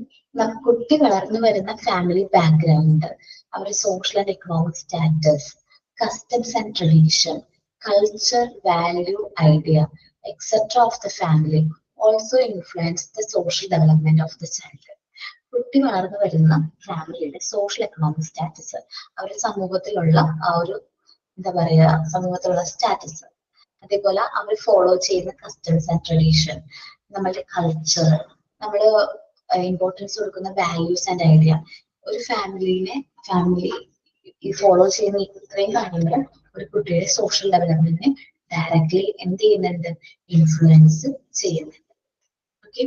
കുട്ടി വളർന്നു വരുന്ന ഫാമിലി ബാക്ക്ഗ്രൗണ്ട്, അവരുടെ social and economic status, customs and tradition, culture, value, idea etcetera of the family also influence the social development of the child. കുട്ടി വളർന്നു വരുന്ന ഫാമിലിയുടെ സോഷ്യൽ എക്കണോമിക് സ്റ്റാറ്റസ്, അവരുടെ സമൂഹത്തിലുള്ള ആ ഒരു എന്താ പറയാ സമൂഹത്തിലുള്ള സ്റ്റാറ്റസ്, അതേപോലെ അവർ ഫോളോ ചെയ്യുന്ന കസ്റ്റംസ് ആൻഡ് ട്രഡീഷൻ, നമ്മളുടെ കൾച്ചർ, നമ്മള് ഇമ്പോർട്ടൻസ് കൊടുക്കുന്ന വാല്യൂസ് ആൻഡ് ഐഡിയ. ഒരു ഫാമിലി ഫോളോ ചെയ്യുന്ന ഇത്രയും കാര്യങ്ങൾ ഒരു കുട്ടിയുടെ സോഷ്യൽ ഡെവലപ്മെന്റിനെ ഡയറക്ട്ലി എന്ത് ചെയ്യുന്നുണ്ട്? ഇൻഫ്ലുവൻസ് ചെയ്യുന്നുണ്ട്. ഓക്കെ.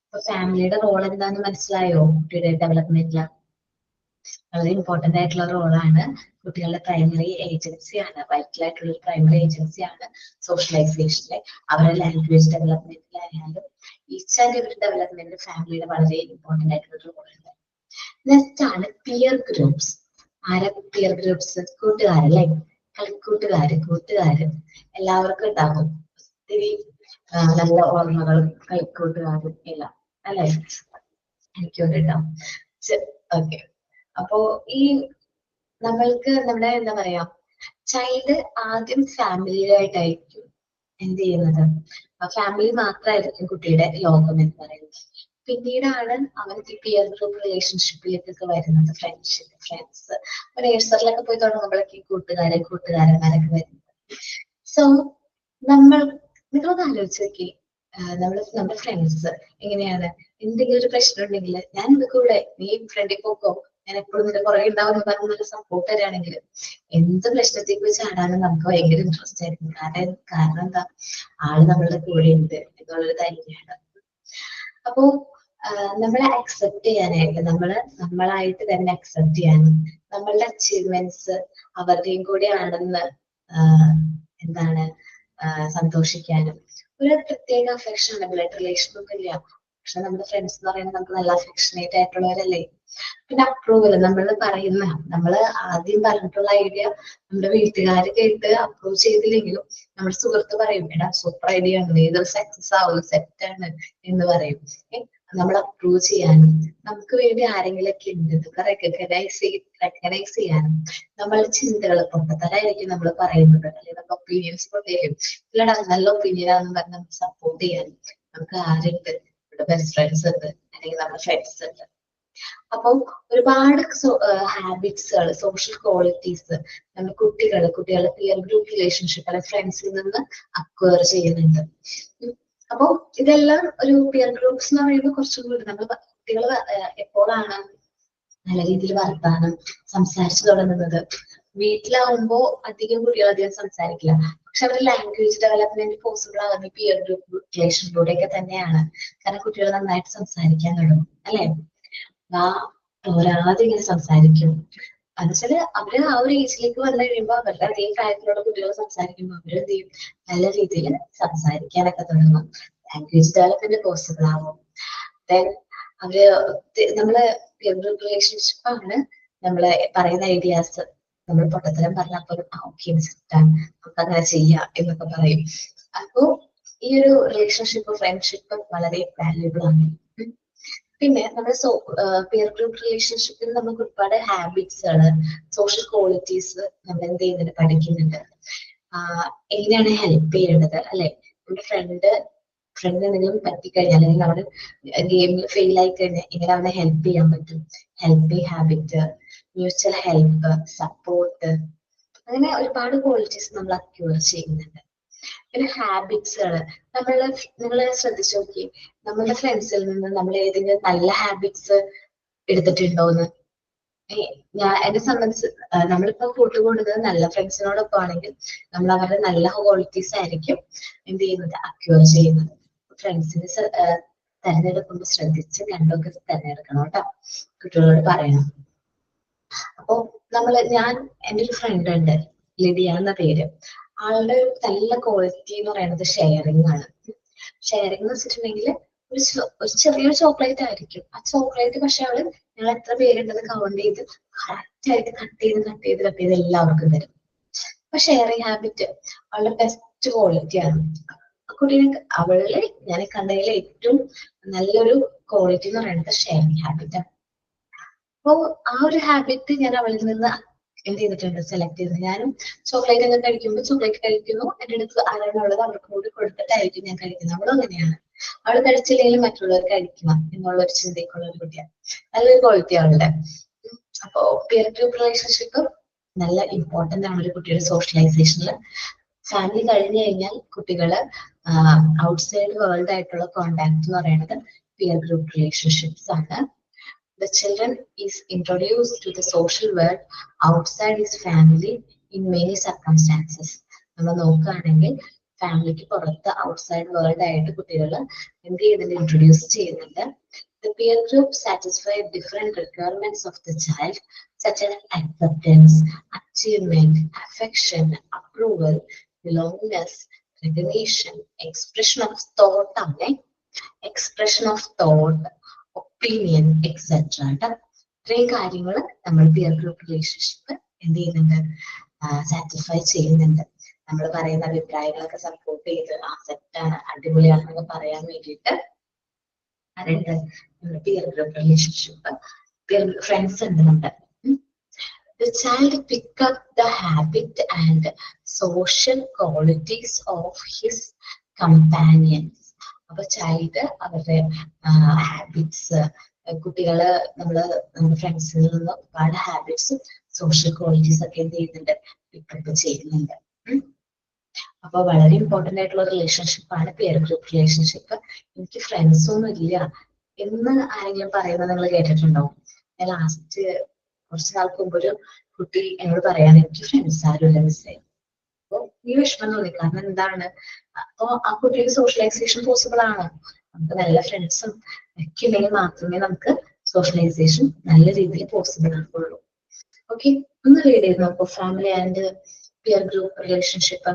അപ്പൊ ഫാമിലിയുടെ റോൾ എന്താന്ന് മനസ്സിലായോ? കുട്ടിയുടെ ഡെവലപ്മെന്റില് വളരെ ഇമ്പോർട്ടന്റ് ആയിട്ടുള്ള റോളാണ്. കുട്ടികളുടെ പ്രൈമറി ഏജൻസിയാണ്, വൈറ്റൽ ആയിട്ടുള്ള ഒരു പ്രൈമറി ഏജൻസിയാണ് സോഷ്യലൈസേഷനിലെ. അവരുടെ ലാംഗ്വേജ് ഡെവലപ്മെന്റിലായാലും ഈച്ച് ആൻഡ് എവറി ഡെവലപ്മെന്റ് ഫാമിലിയുടെ വളരെ ഇമ്പോർട്ടന്റ് ആയിട്ടുള്ള റോളുണ്ട്. നെക്സ്റ്റ് ആണ് പിയർ ഗ്രൂപ്പ്സ്. ആരാ പിയർ ഗ്രൂപ്പ്സ്? കൂട്ടുകാരല്ലേ? കൂട്ടുകാര് എല്ലാവർക്കും ഉണ്ടാകും ഒത്തിരി നല്ല ഓർമ്മകളും കളിക്കൂട്ടുകാരും എല്ലാം, അല്ലെ? എനിക്കൊന്നും ഉണ്ടാവും. ഓക്കെ. അപ്പോ ഈ നമ്മൾക്ക് നമ്മുടെ എന്താ പറയാ ചൈൽഡ് ആദ്യം ഫാമിലിയായിട്ടായിരിക്കും എന്ത് ചെയ്യുന്നത്? ഫാമിലി മാത്രമായിരിക്കും കുട്ടിയുടെ ലോകം എന്ന് പറയുന്നത്. പിന്നീടാണ് അവർക്ക് പിയർ ഗ്രൂപ്പ് റിലേഷൻഷിപ്പിലേക്കൊക്കെ വരുന്നത്. ഫ്രണ്ട്സ് നേഴ്സറിലൊക്കെ പോയി തുടങ്ങുമ്പോഴേക്ക് കൂട്ടുകാരന്മാരൊക്കെ വരുന്നത്. സോ നിങ്ങളൊന്ന് ആലോചിച്ച് നോക്കി, നമ്മുടെ ഫ്രണ്ട്സ് എങ്ങനെയാണ്? എന്തെങ്കിലും ഒരു പ്രശ്നം ഉണ്ടെങ്കിൽ ഞാൻ നിന്റെ കൂടെ, നീ ഫ്രണ്ടിൽ പോക്കോ, ഞാൻ എപ്പോഴും നിന്റെ പുറകെ ഉണ്ടാവുന്ന പറഞ്ഞൊരു സപ്പോർട്ട് തരാണെങ്കിൽ എന്ത് പ്രശ്നത്തേക്ക് ചാടാനും നമുക്ക് ഭയങ്കര ഇൻട്രസ്റ്റ് ആയിരിക്കും. കാരണം എന്താ? ആള് നമ്മളുടെ കൂടെ ഉണ്ട് എന്നുള്ളൊരു ധൈര്യമാണ്. അപ്പോ നമ്മളെ അക്സെപ്റ്റ് ചെയ്യാനായിട്ട്, നമ്മളായിട്ട് തന്നെ അക്സെപ്റ്റ് ചെയ്യാനും, നമ്മളുടെ അച്ചീവ്മെന്റ്സ് അവരുടെയും കൂടെ ആണെന്ന് എന്താണ് സന്തോഷിക്കാനും ഒരു പ്രത്യേക അഫെക്ഷൻ ഉണ്ട്. ബ്ലഡ് റിലേഷൻ ഒന്നും ഇല്ല, പക്ഷെ നമ്മുടെ ഫ്രണ്ട്സ് എന്ന് പറയുന്നത് നമുക്ക് നല്ല അഫെക്ഷനേറ്റ് ആയിട്ടുള്ളവരല്ലേ. പിന്നെ അപ്രൂവൽ, നമ്മള് ആദ്യം പറഞ്ഞിട്ടുള്ള ഐഡിയ നമ്മുടെ വീട്ടുകാർ കേട്ട് അപ്രൂവ് ചെയ്തില്ലെങ്കിലും നമ്മുടെ സുഹൃത്ത് പറയും, എടാ സൂപ്പർ ഐഡിയ ആണ്, നീ ഇത് സക്സസ് ആവും, സെറ്റ് ആണ് എന്ന് പറയും. നമ്മൾ അപ്രൂവ് ചെയ്യാനും നമുക്ക് വേണ്ടി ആരെങ്കിലൊക്കെ ഉണ്ട് റെക്കഗ്നൈസ് ചെയ്യാനും നമ്മളുടെ ചിന്തകൾ പൊട്ടത്തരായിരിക്കും നമ്മൾ പറയുന്നത്, അല്ലെങ്കിൽ നമ്മുടെ ഒപ്പീനിയൻസ് കൊണ്ടേലും ഇല്ലടാ നല്ല ഒപ്പീനിയനാണെന്ന് പറഞ്ഞ് നമുക്ക് സപ്പോർട്ട് ചെയ്യാനും നമുക്ക് ആരുണ്ട്? നമ്മുടെ ബെസ്റ്റ് ഫ്രണ്ട്സ് ഉണ്ട്, അല്ലെങ്കിൽ നമ്മുടെ ഫ്രണ്ട്സ് ഉണ്ട്. അപ്പൊ ഒരുപാട് ഹാബിറ്റ്സുകൾ, സോഷ്യൽ ക്വാളിറ്റീസ് നമ്മൾ കുട്ടികളുടെ പിയർ ഗ്രൂപ്പ് റിലേഷൻഷിപ്പ് അല്ലെങ്കിൽ ഫ്രണ്ട്സിൽ നിന്ന് അക്വയർ ചെയ്യുന്നുണ്ട്. അപ്പൊ ഇതെല്ലാം ഒരു പിയർ ഗ്രൂപ്പ്സ് എന്ന് പറയുമ്പോൾ കുറച്ചും കൂടി കുട്ടികൾ എപ്പോഴാണ് നല്ല രീതിയിൽ വർത്താനം സംസാരിച്ചു തുടങ്ങുന്നത്? വീട്ടിലാവുമ്പോ കുട്ടികൾ അധികം സംസാരിക്കില്ല, പക്ഷെ അവരുടെ ലാംഗ്വേജ് ഡെവലപ്മെന്റ് പോസിബിൾ ആകുന്ന പിയർ ഗ്രൂപ്പ് റിലേഷനിലൂടെയൊക്കെ തന്നെയാണ്. കാരണം കുട്ടികൾ നന്നായിട്ട് സംസാരിക്കാൻ തുടങ്ങും, അല്ലെ? തോരാതെ ഇങ്ങനെ സംസാരിക്കും. എന്നുവെച്ചാല് അവര് ആ ഒരു ഏജിലേക്ക് വന്നു കഴിയുമ്പോൾ അവരുടെ അതേ പ്രായത്തിലുള്ള കുട്ടികൾ സംസാരിക്കുമ്പോൾ അവര് എന്ത് ചെയ്യും? നല്ല രീതിയിൽ സംസാരിക്കാനൊക്കെ തുടങ്ങും, ലാംഗ്വേജ് ഡെവലപ്മെന്റ് പോസിബിൾ ആവും. ദെൻ നമ്മള് റിലേഷൻഷിപ്പ് ആണ് നമ്മളെ പറയുന്ന ഐഡിയാസ് നമ്മൾ പൊട്ടത്തരം പറഞ്ഞാൽ പോലും ഓക്കെ നമുക്ക് അങ്ങനെ ചെയ്യാം എന്നൊക്കെ പറയും. അപ്പോ ഈ ഒരു റിലേഷൻഷിപ്പ്, ഫ്രണ്ട്ഷിപ്പ് വളരെ വാല്യുബിൾ ആണ്. പിന്നെ നമ്മുടെ പിയർ ഗ്രൂപ്പ് റിലേഷൻഷിപ്പിൽ നമുക്ക് ഒരുപാട് ഹാബിറ്റ്സുകള്, സോഷ്യൽ ക്വാളിറ്റീസ് നമ്മൾ എന്ത് ചെയ്യുന്നുണ്ട്? പഠിക്കുന്നുണ്ട്. എങ്ങനെയാണ് ഹെൽപ്പ് ചെയ്യേണ്ടത്, അല്ലെ? നമ്മുടെ ഫ്രണ്ട് ഫ്രണ്ട് എന്തെങ്കിലും പറ്റിക്കഴിഞ്ഞാൽ അല്ലെങ്കിൽ നമ്മുടെ ഗെയിമിൽ ഫെയിൽ ആയി കഴിഞ്ഞാൽ എങ്ങനെ അവനെ ഹെൽപ്പ് ചെയ്യാൻ പറ്റും, helping habit, mutual help, support, അങ്ങനെ ഒരുപാട് ക്വാളിറ്റീസ് നമ്മൾ അക്യൂർ ചെയ്യുന്നുണ്ട്. പിന്നെ ഹാബിറ്റ്സുകൾ നിങ്ങൾ ശ്രദ്ധിച്ചു നോക്കി, നമ്മുടെ ഫ്രണ്ട്സിൽ നിന്ന് നമ്മൾ ഏതെങ്കിലും നല്ല ഹാബിറ്റ്സ് എടുത്തിട്ടുണ്ടോന്ന്. ഞാൻ എന്നെ സംബന്ധിച്ച് നമ്മളിപ്പോ കൂട്ടുകൂടുന്നത് നല്ല ഫ്രണ്ട്സിനോടൊപ്പം ആണെങ്കിൽ നമ്മൾ അവരുടെ നല്ല ക്വാളിറ്റീസ് ആയിരിക്കും എന്ത് ചെയ്യുന്നത്, അക്യൂർ ചെയ്യുന്നത്. ഫ്രണ്ട്സിനെ തെരഞ്ഞെടുക്കുമ്പോൾ ശ്രദ്ധിച്ച് കണ്ടൊക്കെ തെരഞ്ഞെടുക്കണം കേട്ടോ, കുട്ടികളോട് പറയണം. അപ്പൊ ഞാൻ എൻ്റെ ഒരു ഫ്രണ്ട് ഉണ്ട്, ലിഡിയ എന്ന പേര്. ആളുടെ ഒരു നല്ല ക്വാളിറ്റി എന്ന് പറയുന്നത് ഷെയറിംഗ് ആണ്. ഷെയറിംഗ് എന്ന് വെച്ചിട്ടുണ്ടെങ്കിൽ ഒരു ചെറിയൊരു ചോക്ലേറ്റ് ആയിരിക്കും, ആ ചോക്ലേറ്റ് പക്ഷെ അവള് ഞങ്ങൾ എത്ര പേരുണ്ടെന്ന് കൗണ്ട് ചെയ്ത് കറക്റ്റ് ആയിട്ട് കട്ട് ചെയ്ത് എല്ലാവർക്കും തരും. അപ്പൊ ഷെയറിംഗ് ഹാബിറ്റ് അവളുടെ ബെസ്റ്റ് ക്വാളിറ്റിയാണ്. ആ കുട്ടീനെ അവളില് ഞാൻ കണ്ടതിൽ ഏറ്റവും നല്ലൊരു ക്വാളിറ്റി എന്ന് പറയുന്നത് ഷെയറിംഗ് ഹാബിറ്റാണ്. അപ്പോ ആ ഒരു ഹാബിറ്റ് ഞാൻ അവളിൽ നിന്ന് എന്ത് ചെയ്തിട്ടുണ്ട്, സെലക്ട് ചെയ്തത്. ഞാനും ചോക്ലേറ്റ് ഒക്കെ കഴിക്കുമ്പോൾ ചോക്ലേറ്റ് കഴിക്കുന്നു, എൻ്റെ അടുത്ത് ആരാണുള്ളത് അവർക്ക് കൂടി കൊടുത്തിട്ടായിരിക്കും ഞാൻ കഴിക്കുന്നത്. അവളും അങ്ങനെയാണ്, അവൾ കഴിച്ചില്ലെങ്കിൽ മറ്റുള്ളവർ കഴിക്കണം എന്നുള്ള ഒരു ചിന്തയ്ക്കുള്ള ഒരു കുട്ടിയാണ്. നല്ലൊരു ക്വാളിറ്റി അവളുടെ. അപ്പോ പിയർ ഗ്രൂപ്പ് റിലേഷൻഷിപ്പ് നല്ല ഇമ്പോർട്ടന്റ് ആണ് ഒരു കുട്ടിയുടെ സോഷ്യലൈസേഷനിൽ. ഫാമിലി കഴിഞ്ഞു കഴിഞ്ഞാൽ കുട്ടികള് ഔട്ട്സൈഡ് വേൾഡ് ആയിട്ടുള്ള കോണ്ടാക്ട് എന്ന് പറയുന്നത് പിയർ ഗ്രൂപ്പ് റിലേഷൻഷിപ്സ് ആണ്. The children is introduced to the social world outside his family in many circumstances. നമ്മൾ നോക്കുകയാണെങ്കിൽ ഫാമിലിക്ക് പുറത്ത് ഔട്ട്സൈഡ് വേൾഡ് ആയിട്ട് കുട്ടികൾ എന്ത് ചെയ്യുന്നുണ്ട്, ഇൻട്രൊഡ്യൂസ് ചെയ്യുന്നുണ്ട്. The peer group satisfy different requirements of the child, such as acceptance, achievement, affection, approval, belongingness, recognition, expression of thought, expression of thought, opinion etcetera. ഇത്രയും കാര്യങ്ങൾ നമ്മൾ പിയർ ഗ്രൂപ്പ് റിലേഷൻഷിപ്പ് എന്ത് ചെയ്യുന്നുണ്ട്, സാറ്റിസ്ഫൈ ചെയ്യുന്നുണ്ട്. നമ്മൾ പറയുന്ന അഭിപ്രായങ്ങളൊക്കെ സപ്പോർട്ട് ചെയ്ത് ആ സെറ്റാണ് അടിപൊളിയാണെന്നൊക്കെ പറയാൻ വേണ്ടിയിട്ട് ആരുണ്ട്, peer group relationship, peer friends ഉണ്ട് നമ്മുടെ. The child pick up the habit and social qualities of his companions. അപ്പൊ ചൈൽഡ് അവരുടെ ഹാബിറ്റ്സ്, കുട്ടികള് നമ്മുടെ ഫ്രണ്ട്സിൽ നിന്ന് ഒരുപാട് ഹാബിറ്റ്സും സോഷ്യൽ ക്വാളിറ്റീസ് ഒക്കെ എന്ത് ചെയ്യുന്നുണ്ട്, പിക്കപ്പ് ചെയ്യുന്നുണ്ട്. അപ്പൊ വളരെ ഇമ്പോർട്ടന്റ് ആയിട്ടുള്ള റിലേഷൻഷിപ്പ് ആണ് പിയർ ഗ്രൂപ്പ് റിലേഷൻഷിപ്പ്. എനിക്ക് ഫ്രണ്ട്സ് ഒന്നും ഇല്ല എന്ന് ആരെങ്കിലും പറയുന്നത് നിങ്ങൾ കേട്ടിട്ടുണ്ടോ? ഞാൻ ലാസ്റ്റ് കുറച്ച് നാൾക്ക് മുമ്പ് ഒരു കുട്ടി എന്നോട് പറയാണ്, എനിക്ക് ഫ്രണ്ട്സ് ആരും ഇല്ല മിസ്സേ. അപ്പൊ ഈ വിഷമം തോന്നി. കാരണം എന്താണ്, അപ്പൊ ആ കുട്ടിക്ക് സോഷ്യലൈസേഷൻ പോസിബിൾ ആണ്. നമുക്ക് നല്ല ഫ്രണ്ട്സും ഒക്കെ ഉണ്ടെങ്കിൽ മാത്രമേ നമുക്ക് സോഷ്യലൈസേഷൻ നല്ല രീതിയിൽ പോസിബിൾ ആകുള്ളൂ. ഓക്കെ, ഒന്ന് റീഡ് ചെയ്ത് നോക്കൂ, family and peer group relationship.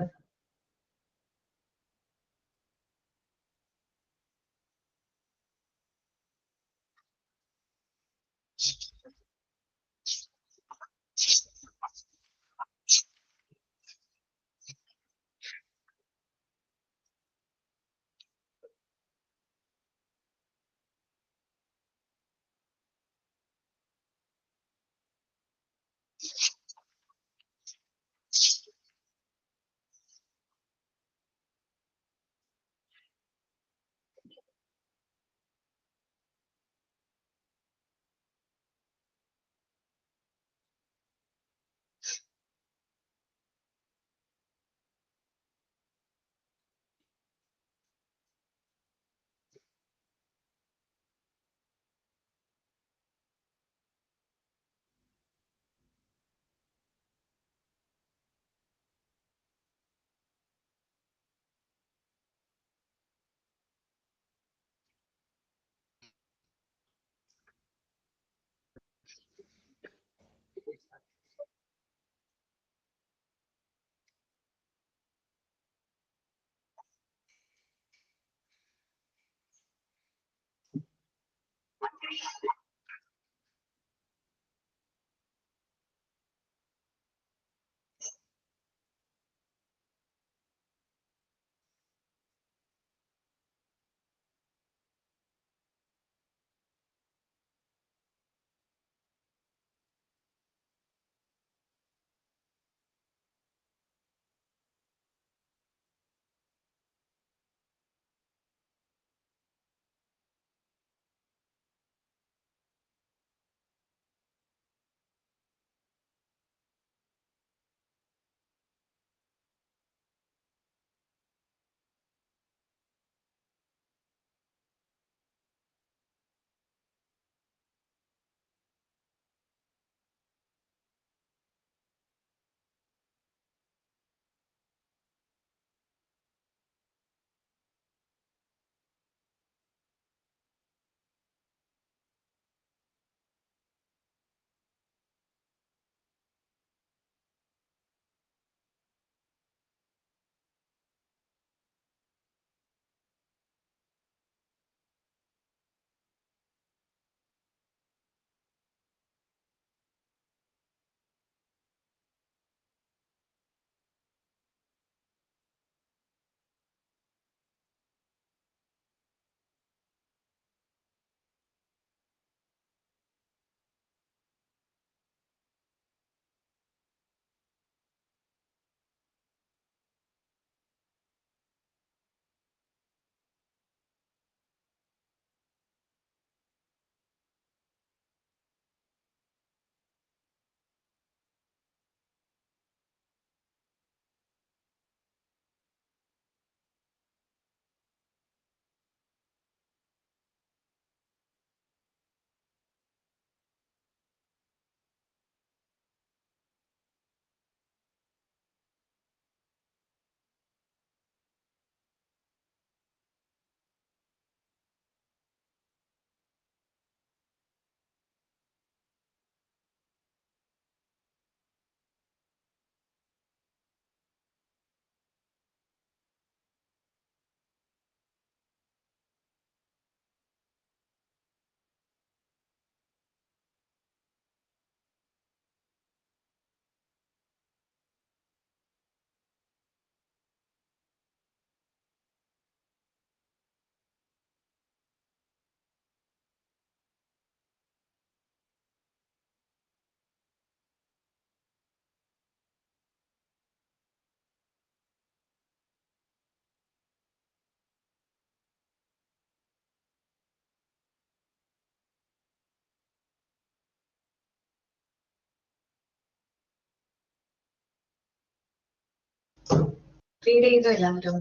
Read ചെയ്തോ എല്ലാവരും?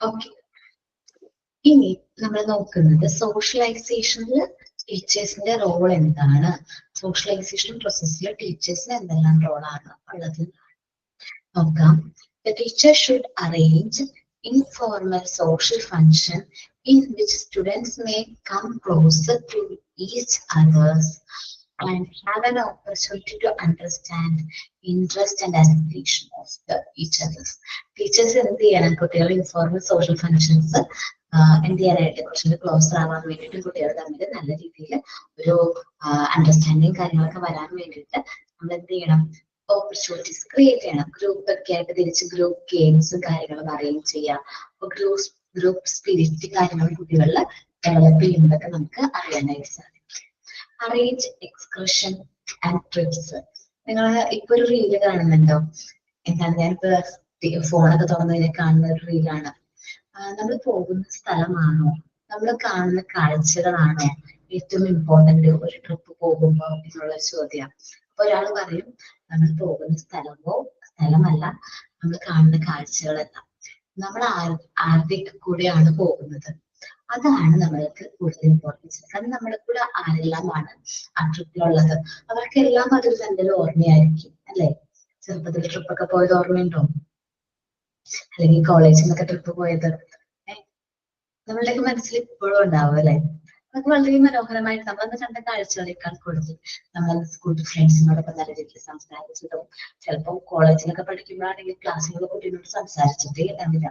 ഓക്കെ. ഇനി നമ്മൾ നോക്കുന്നത് സോഷ്യലൈസേഷനിൽ ടീച്ചേഴ്സിന്റെ റോൾ എന്താണ്, സോഷ്യലൈസേഷൻ പ്രോസസ്സിൽ ടീച്ചേഴ്സിന് എന്തെല്ലാം റോളാണ് ഉള്ളത് നോക്കാം. The teacher should arrange informal social function in which students may come closer to each others and have an opportunity to understand interest and aspiration of each others. Teachers എന്ത് ചെയ്യണം, കുട്ടികൾ ഇൻഫോർമൽ സോഷ്യൽ ഫങ്ഷൻസ് എന്ത് ചെയ്യാനായിട്ട് കുറച്ചുകൂടി closer ആവാൻ വേണ്ടിയിട്ട് കുട്ടികൾ തമ്മിൽ നല്ല രീതിയിൽ ഒരു അണ്ടർസ്റ്റാൻഡിങ് കാര്യങ്ങളൊക്കെ വരാൻ വേണ്ടിയിട്ട് നമ്മൾ എന്ത് ചെയ്യണം, ഓപ്പർച്യൂണിറ്റീസ് ക്രിയേറ്റ് ചെയ്യണം. ഗ്രൂപ്പ് ഒക്കെ ആയിട്ട് തിരിച്ച് ഗ്രൂപ്പ് ഗെയിംസും കാര്യങ്ങളും അറേഞ്ച് ചെയ്യാം. അപ്പൊ ഗ്രൂപ്പ് സ്പിരിറ്റ് കാര്യങ്ങളും കുട്ടികളിൽ ഡെവലപ്പ് ചെയ്യുന്നതൊക്കെ നമുക്ക് അറിയാനായിട്ട് സാധിക്കും. Arrange excursion and TRIPS. നിങ്ങൾ ഇപ്പൊ ഒരു റീല് കാണുന്നുണ്ടോ? എന്താണ്, ഞാനിപ്പോ ഫോണൊക്കെ തുറന്നതിനെ കാണുന്ന ഒരു റീലാണ്. നമ്മൾ പോകുന്ന സ്ഥലമാണോ, നമ്മൾ കാണുന്ന കാഴ്ചകളാണോ ഏറ്റവും ഇമ്പോർട്ടന്റ് ഒരു ട്രിപ്പ് പോകുമ്പോ എന്നുള്ള ചോദ്യം. അപ്പൊ ഒരാൾ പറയും നമ്മൾ പോകുന്ന സ്ഥലമല്ല, നമ്മൾ കാണുന്ന കാഴ്ചകളല്ല, നമ്മൾ ആരുടെയൊക്കെ കൂടെയാണ് പോകുന്നത്, അതാണ് നമ്മൾക്ക് കൂടുതൽ ഇമ്പോർട്ടൻസ്. കാരണം നമ്മുടെ കൂടെ ആരെല്ലാമാണ് ആ ട്രിപ്പിലുള്ളത്, അവർക്കെല്ലാം അതൊരു തന്നെ ഓർമ്മയായിരിക്കും അല്ലെ. ചെറുപ്പത്തിൽ ട്രിപ്പൊക്കെ പോയത് ഓർമ്മയുണ്ടോ? അല്ലെങ്കിൽ കോളേജിൽ നിന്നൊക്കെ ട്രിപ്പ് പോയത് നമ്മളുടെയൊക്കെ മനസ്സിൽ ഇപ്പോഴും ഉണ്ടാവും അല്ലെ. അതൊക്കെ വളരെ മനോഹരമായിട്ട് നമ്മളന്ന് കണ്ട കാഴ്ചകളേക്കാൾ കൂടുതൽ നമ്മൾ സ്കൂൾ ഫ്രണ്ട്സിനോടൊപ്പം നല്ല രീതിയിൽ സംസാരിച്ചതും, ചിലപ്പോൾ കോളേജിലൊക്കെ പഠിക്കുമ്പോഴാണെങ്കിൽ ക്ലാസ്സിലുള്ള കുട്ടികളോട് സംസാരിച്ചിട്ടേ ഉണ്ടാവില്ല,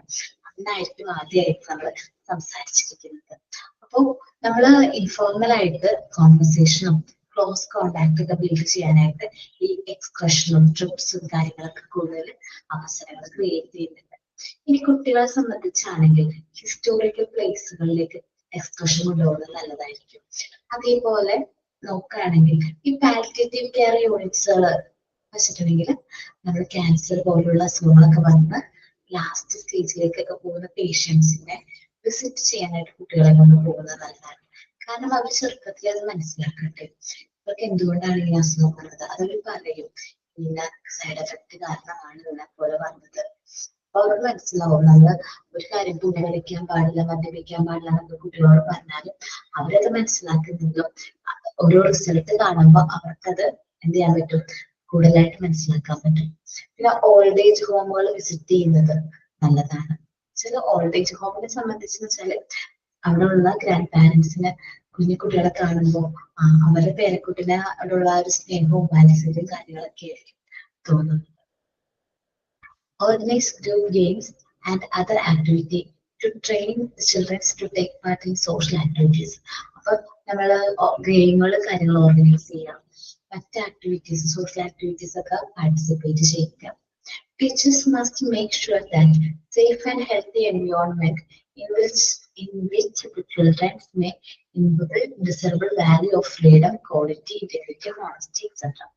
അന്നായിരിക്കും ആദ്യമായിട്ട് നമ്മൾ സംസാരിച്ചിരിക്കുന്നത്. അപ്പോ നമ്മള് ഇൻഫോർമൽ ആയിട്ട് കോൺവെർസേഷനും ക്ലോസ് കോണ്ടാക്ട് ഒക്കെ ബിൽഡ് ചെയ്യാനായിട്ട് ഈ എക്സ്കർഷനും ട്രിപ്സും കാര്യങ്ങളൊക്കെ കൂടുതൽ അവസരങ്ങൾ ക്രിയേറ്റ് ചെയ്യുന്നുണ്ട്. ഇനി കുട്ടികളെ സംബന്ധിച്ചാണെങ്കിൽ ഹിസ്റ്റോറിക്കൽ പ്ലേസുകളിലേക്ക് എക്സ്കർഷൻ കൊണ്ടുപോകുന്നത് നല്ലതായിരിക്കും. അതേപോലെ നോക്കുകയാണെങ്കിൽ ഈ പാലിയേറ്റീവ് കെയർ യൂണിറ്റ്സുകൾ വെച്ചിട്ടുണ്ടെങ്കിൽ നമ്മൾ ക്യാൻസർ പോലുള്ള അസുഖങ്ങളൊക്കെ വന്ന് ലാസ്റ്റ് സ്റ്റേജിലേക്കൊക്കെ പോകുന്ന പേഷ്യൻസിനെ വിസിറ്റ് ചെയ്യാനായിട്ട് കുട്ടികളെ കൊണ്ട് പോകുന്നത് നല്ലതാണ്. കാരണം അവർ ചെറുപ്പത്തിൽ അത് മനസ്സിലാക്കട്ടെ, അവർക്ക് എന്തുകൊണ്ടാണ് ഈ അസുഖം വന്നത്, അതവർ പറയും ഇന്ന സൈഡ് എഫക്ട് കാരണമാണ് ഇതിനെ പോലെ വന്നത്. അപ്പൊ അവർക്ക് മനസ്സിലാവും. നമ്മള് ഒരു കാര്യം പുകവലിക്കാൻ പാടില്ല, മദ്യപിക്കാൻ പാടില്ല എന്നൊക്കെ കുട്ടികളോട് പറഞ്ഞാലും അവരത് മനസ്സിലാക്കുന്നെങ്കിലും ഓരോ റിസൾട്ട് കാണുമ്പോ അവർക്കത് എന്ത് ചെയ്യാൻ പറ്റും, കൂടുതലായിട്ട് മനസ്സിലാക്കാൻ പറ്റും. പിന്നെ ഓൾഡ് ഏജ് ഹോമുകൾ വിസിറ്റ് ചെയ്യുന്നത് നല്ലതാണ്. ചില ഓൾഡ് ഏജ് ഹോമിനെ സംബന്ധിച്ചെന്ന് വെച്ചാല് അവിടെയുള്ള ഗ്രാൻഡ് പാരന്റ്സിന് കുഞ്ഞു കുട്ടികളെ കാണുമ്പോൾ അവരുടെ പേരക്കുട്ടിനെ അവിടെയുള്ള ഒരു സ്നേഹവും വാത്സല്യവും കാര്യങ്ങളൊക്കെ ആയിരിക്കും തോന്നുന്നത്. Organize group games and other activity to train the children to take part in social activities. അപ്പൊ നമ്മള് ഗെയിമുകൾ കാര്യങ്ങൾ ഓർഗനൈസ് ചെയ്യാം, മറ്റ് ആക്ടിവിറ്റീസ് സോഷ്യൽ ആക്ടിവിറ്റീസ് ഒക്കെ പാർട്ടിസിപ്പേറ്റ് ചെയ്യുക. Teachers must make sure that safe and healthy environment in which the children may indiscernible value of freedom, quality, integrity, honesty, etc.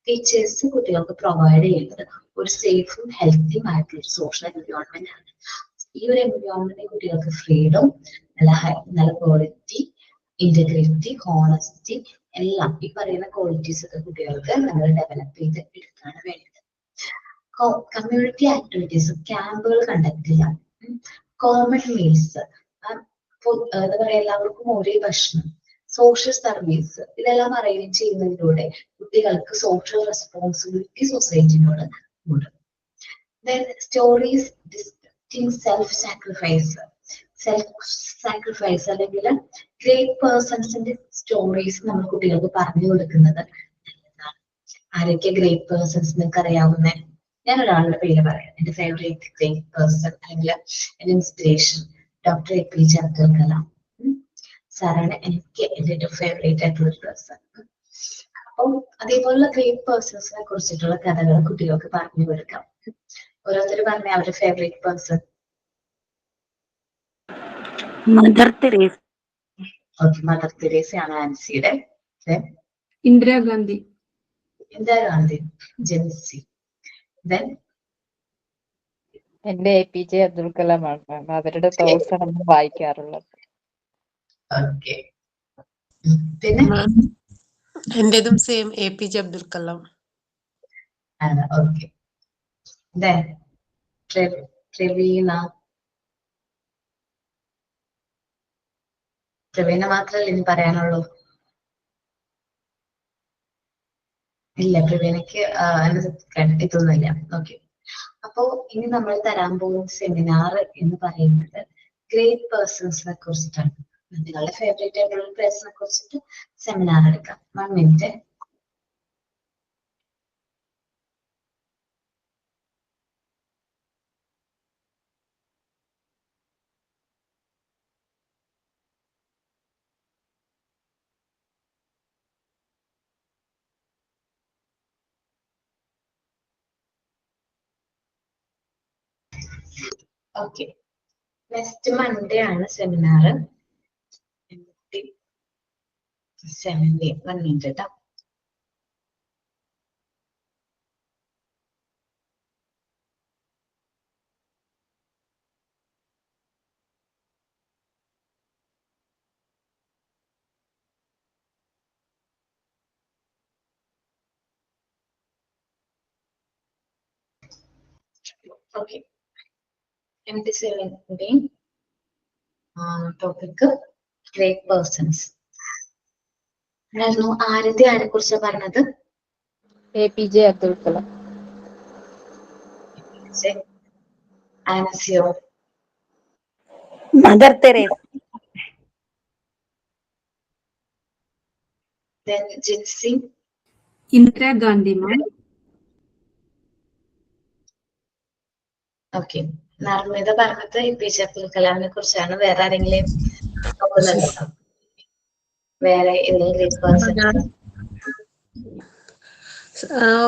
Teachers കുട്ടികൾക്ക് provide ചെയ്യുന്നത് ഒരു സേഫും ഹെൽത്തിയും ആയിട്ടുള്ള സോഷ്യൽ എൻവയോൺമെന്റ് ആണ്. ഈ ഒരു എൻവയോൺമെന്റ് കുട്ടികൾക്ക് ഫ്രീഡം, നല്ല ക്വാളിറ്റി, ഇന്റഗ്രിറ്റി, ഹോണസ്റ്റി എല്ലാം ഈ പറയുന്ന ക്വാളിറ്റീസ് ഒക്കെ കുട്ടികൾക്ക് നമ്മൾ ഡെവലപ്പ് ചെയ്ത് എടുക്കാണ് വേണ്ടത്. കമ്മ്യൂണിറ്റി ആക്ടിവിറ്റീസ്, ക്യാമ്പുകൾ കണ്ടക്ട് ചെയ്യാം. കോമൺ മീൽസ്, എന്താ പറയാ, എല്ലാവർക്കും ഒരേ ഭക്ഷണം, സോഷ്യൽ സർവീസ്, ഇതെല്ലാം അറേഞ്ച് ചെയ്യുന്നതിലൂടെ കുട്ടികൾക്ക് സോഷ്യൽ റെസ്പോൺസിബിലിറ്റി സൊസൈറ്റിനോട് കൂടും. Then stories depicting self-sacrifice അല്ലെങ്കിൽ ഗ്രേറ്റ് പേഴ്സൺസിന്റെ സ്റ്റോറീസ് നമ്മൾ കുട്ടികൾക്ക് പറഞ്ഞു കൊടുക്കുന്നത് നല്ലതാണ്. ആരൊക്കെ ഗ്രേറ്റ് പേഴ്സൺസ് നിങ്ങൾക്ക് അറിയാവുന്ന? ഞാൻ ഒരാളുടെ പേര് പറയാം. എന്റെ ഫേവറേറ്റ് ഗ്രേറ്റ് പേഴ്സൺ അല്ലെങ്കിൽ എന്റെ inspiration doctor APJ Abdul Kalam സാറാണ് എനിക്ക് എന്റെ ഏറ്റവും ഫേവറേറ്റ് ആയിട്ടുള്ള ഒരു പേഴ്സൺ. അപ്പം അതേപോലുള്ള ഗ്രേറ്റ് പേഴ്സൺസിനെ കുറിച്ചിട്ടുള്ള കഥകൾ കുട്ടികൾക്ക് പറഞ്ഞു കൊടുക്കാം. ഓരോരുത്തർ പറഞ്ഞ അവരുടെ favourite person. Mother Teresa. Okay, mother തെരേസയാണ് ആൻസിയുടെ. Indira Gandhi. Indira Gandhi, Jency. എന്റെ APJ അബ്ദുൽ കലാം ആണ്. അവരുടെ തോട്ട്സ് ആണ് നമ്മൾ വായിക്കാറുള്ളത്. ഓക്കെ, പിന്നെ എന്റേതും same APJ Abdul Kalam. Okay. Then Praveena മാത്രമല്ലേ ഇനി പറയാനുള്ളൂ? ഇല്ല, പ്രവീണയ്ക്ക് ഇതൊന്നുമില്ല. ഓക്കെ, അപ്പോ ഇനി നമ്മൾ തരാൻ പോകുന്ന സെമിനാർ എന്ന് പറയുന്നത് ഗ്രേറ്റ് പേഴ്സൺസിനെ കുറിച്ചിട്ടാണ്. നിങ്ങളുടെ ഫേവറേറ്റ് ആയിട്ടുള്ള പേഴ്സണെ കുറിച്ചിട്ട് സെമിനാർ എടുക്കാം. 1 minute. ഓക്കെ, നെക്സ്റ്റ് മൺഡേ ആണ് സെമിനാർ. 17. 1 minute കേട്ടോ. Okay, topic great persons. ആരെ കുറിച്ച് പറഞ്ഞത്? APJ അബ്ദുൽ കലാം. ആൻസിയോ? Mother Teresa. Then Jincy? Indira Gandhi, ma'am. Okay, Narmitha പറഞ്ഞത് APJ അബ്ദുൽ കലാമിനെ കുറിച്ചാണ്. വേറെ ആരെങ്കിലും നോക്കുന്നുണ്ടോ? വേറെ ഏതെങ്കിലും great person?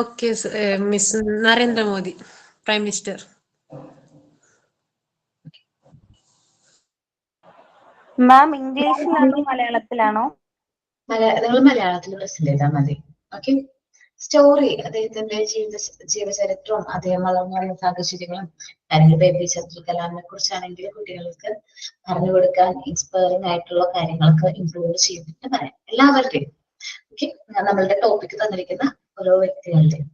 Okay, Miss Narendra Modi, Prime Minister. മാം ഇംഗ്ലീഷിലാണോ മലയാളത്തിലാണോ? നിങ്ങൾ മലയാളത്തിൽ പ്രസന്റ് ചെയ്താൽ മതി. ഓക്കെ, സ്റ്റോറി, അദ്ദേഹത്തിന്റെ ജീവചരിത്രവും അദ്ദേഹം വളർന്നു സാഹചര്യങ്ങളും കാര്യങ്ങൾ APJ അബ്ദുൽ കലാമിനെ കുറിച്ചാണെങ്കിൽ കുട്ടികൾക്ക് പറഞ്ഞു കൊടുക്കാൻ ഇൻസ്പയറിംഗ് ആയിട്ടുള്ള കാര്യങ്ങളൊക്കെ ഇൻക്ലൂഡ് ചെയ്തിട്ട് പറയാം എല്ലാവരുടെയും. ഓക്കെ, നമ്മളുടെ ടോപ്പിക് തന്നിരിക്കുന്ന ഓരോ വ്യക്തികളുടെയും.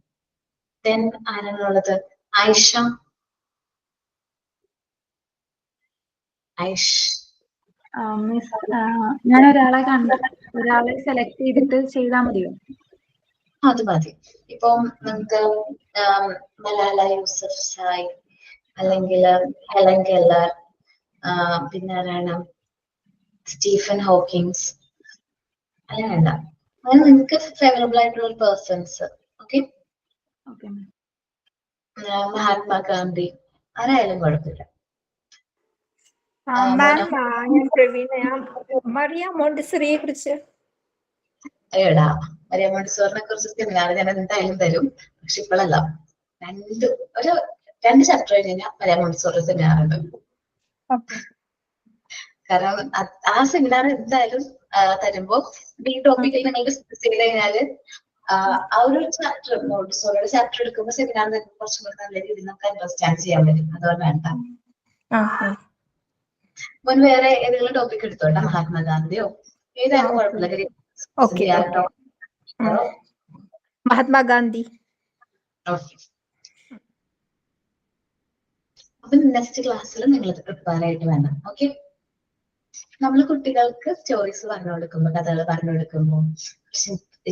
ദെൻ ആരാണുള്ളത്? ആയിഷ. ഞാൻ ഒരാളെ സെലക്ട് ചെയ്തിട്ട് ചെയ്താൽ മതിയോ? അത് മതി. ഇപ്പം നമുക്ക് മലാല യൂസഫ്സായി, അല്ലെങ്കിൽ ഹെലൻ കെല്ലർ, പിന്നെ ആരാണ്, സ്റ്റീഫൻ ഹോക്കിങ്സ്, അങ്ങനെ വേണ്ട, അങ്ങനെ നിങ്ങൾക്ക് ഫേവറബിൾ ആയിട്ടുള്ള പേഴ്സൺസ്. ഓക്കെ, മഹാത്മാഗാന്ധി, ആരായാലും കുഴപ്പമില്ല. മറിയ മോണ്ടിസറിയെ കുറിച്ച്. അയ്യോടാ, മരിയ മോണ്ടിസോറിനെ കുറിച്ച് സെമിനാർ ഞാൻ എന്തായാലും തരും. പക്ഷെ ഇപ്പോഴല്ല, 2 ചാപ്റ്റർ കഴിഞ്ഞാൽ മരിയ മോണ്ടിസോറി സെമിനാർ ഉണ്ട്. കാരണം ആ സെമിനാർ എന്തായാലും തരുമ്പോ ഈ ടോപ്പിക്കിൽ നിങ്ങൾ ഡിസ്കസ് ചെയ്ത് കഴിഞ്ഞാല് ആ ഒരു ചാപ്റ്റർ, മോണ്ടിസോറിയുടെ ചാപ്റ്റർ എടുക്കുമ്പോൾ സെമിനാർ തരുമ്പോൾ കുറച്ചും കൂടി നല്ല രീതിയിൽ നമുക്ക് അണ്ടർസ്റ്റാൻഡ് ചെയ്യാൻ പറ്റും. അതുകൊണ്ട് വേണ്ട. മുൻ വേറെ ഏതെങ്കിലും ടോപ്പിക് എടുത്തോട്ടെ, മഹാത്മാഗാന്ധിയോ ഏതായാലും കുഴപ്പമില്ല. മഹാത്മാഗാന്ധി. അപ്പൊ നെക്സ്റ്റ് ക്ലാസ്സിൽ നിങ്ങൾ പ്രിപ്പയർ ആയിട്ട് വേണം. ഓക്കെ, നമ്മൾ കുട്ടികൾക്ക് സ്റ്റോറീസ് പറഞ്ഞു കൊടുക്കുമ്പോൾ, കഥകൾ പറഞ്ഞു കൊടുക്കുമ്പോൾ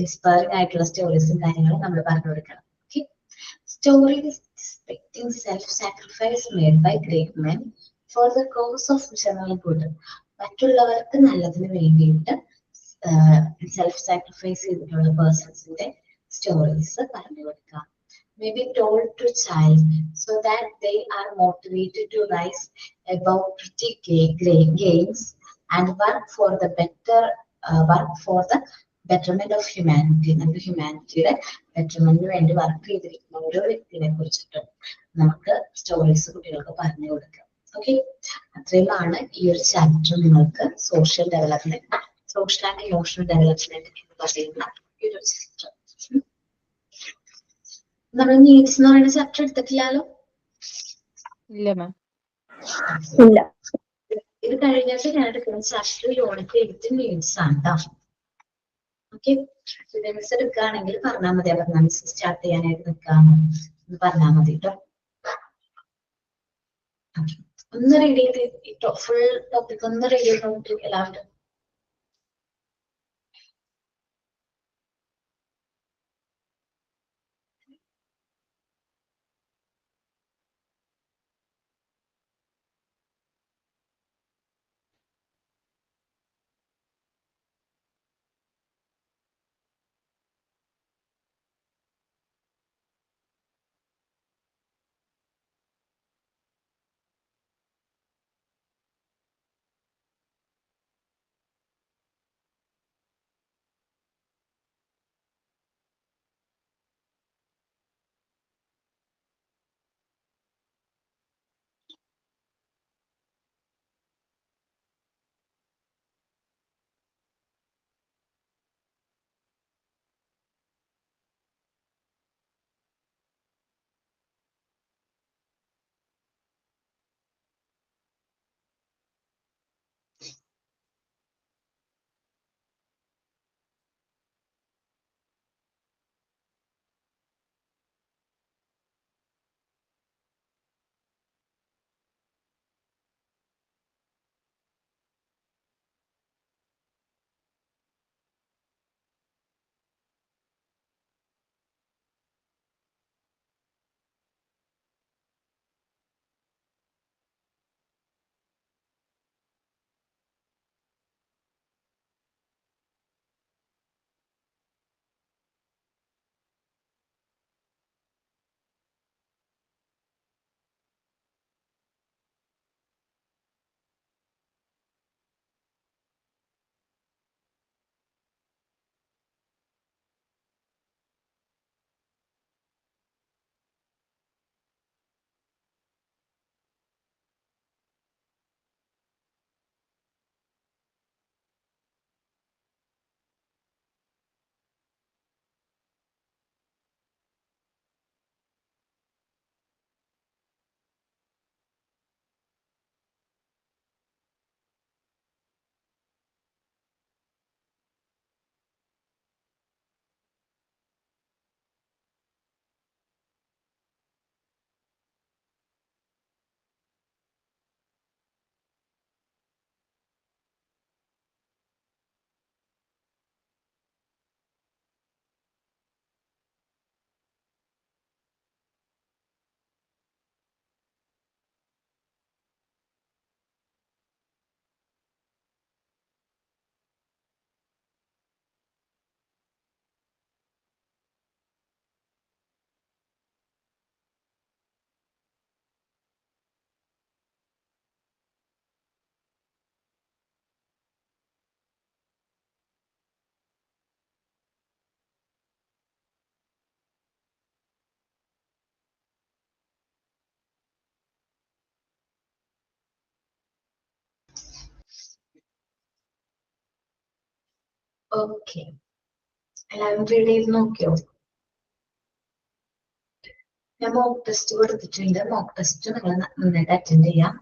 ഇൻസ്പയറിംഗ് ആയിട്ടുള്ള സ്റ്റോറീസും കാര്യങ്ങളും നമ്മൾ പറഞ്ഞു കൊടുക്കണം. Okay, stories depicting self-sacrifice made by great men for the cause of general good. മറ്റുള്ളവർക്ക് നല്ലതിന് വേണ്ടിയിട്ട് സെൽഫ് സാക്രിഫൈസ് ചെയ്തിട്ടുള്ള പേഴ്സൺസിന്റെ സ്റ്റോറീസ് പറഞ്ഞു കൊടുക്കുക. May be told to child so that they are motivated to rise above petty gains and work for the betterment of humanity. നമ്മുടെ ഹ്യൂമാനിറ്റിയുടെ ബെറ്റർമെന്റിന് വേണ്ടി work ചെയ്തിരിക്കുന്ന ഓരോ വ്യക്തിനെ കുറിച്ചിട്ട് നമുക്ക് സ്റ്റോറീസ് കുട്ടികൾക്ക് പറഞ്ഞു കൊടുക്കാം. ഓക്കെ, അത്രയുമാണ് ഈ ഒരു ചാപ്റ്റർ നിങ്ങൾക്ക് social development, social and emotional development എന്ന് പറയുന്ന ഈ ഒരു ചാപ്റ്റർ. നമ്മൾ നീഡ്സ് എന്ന് പറയുന്ന ചാപ്റ്റർ എടുത്തിട്ടില്ലല്ലോ? ഇല്ല മാം. ഇല്ല. ഇത് കഴിഞ്ഞിട്ട് ഞാൻ എടുക്കുന്ന ചാപ്റ്റർ യൂണിറ്റ് 8 നീഡ്സ് ആണ് കേട്ടോ. ഓക്കെ, മിസ് എടുക്കുകയാണെങ്കിൽ പറഞ്ഞാൽ മതി. അപ്പൊ മിസ് സ്റ്റാർട്ട് ചെയ്യാനായിട്ട് നിൽക്കാമോ എന്ന് പറഞ്ഞാൽ മതി കേട്ടോ. ഒന്ന് റീഡ് ചെയ്ത് ഫുൾ ടോപ്പിക് ഒന്ന് റീഡ് ചെയ്ത് നോക്കി എല്ലാവരും. ഓക്കെ, എല്ലാവരും റീഡ് ചെയ്ത് നോക്കിയോ? ഞാൻ മോക്ക് ടെസ്റ്റ് കൊടുത്തിട്ടുണ്ട്. മോക്ക് ടെസ്റ്റ് നിങ്ങൾ നന്നായിട്ട് അറ്റൻഡ് ചെയ്യാം.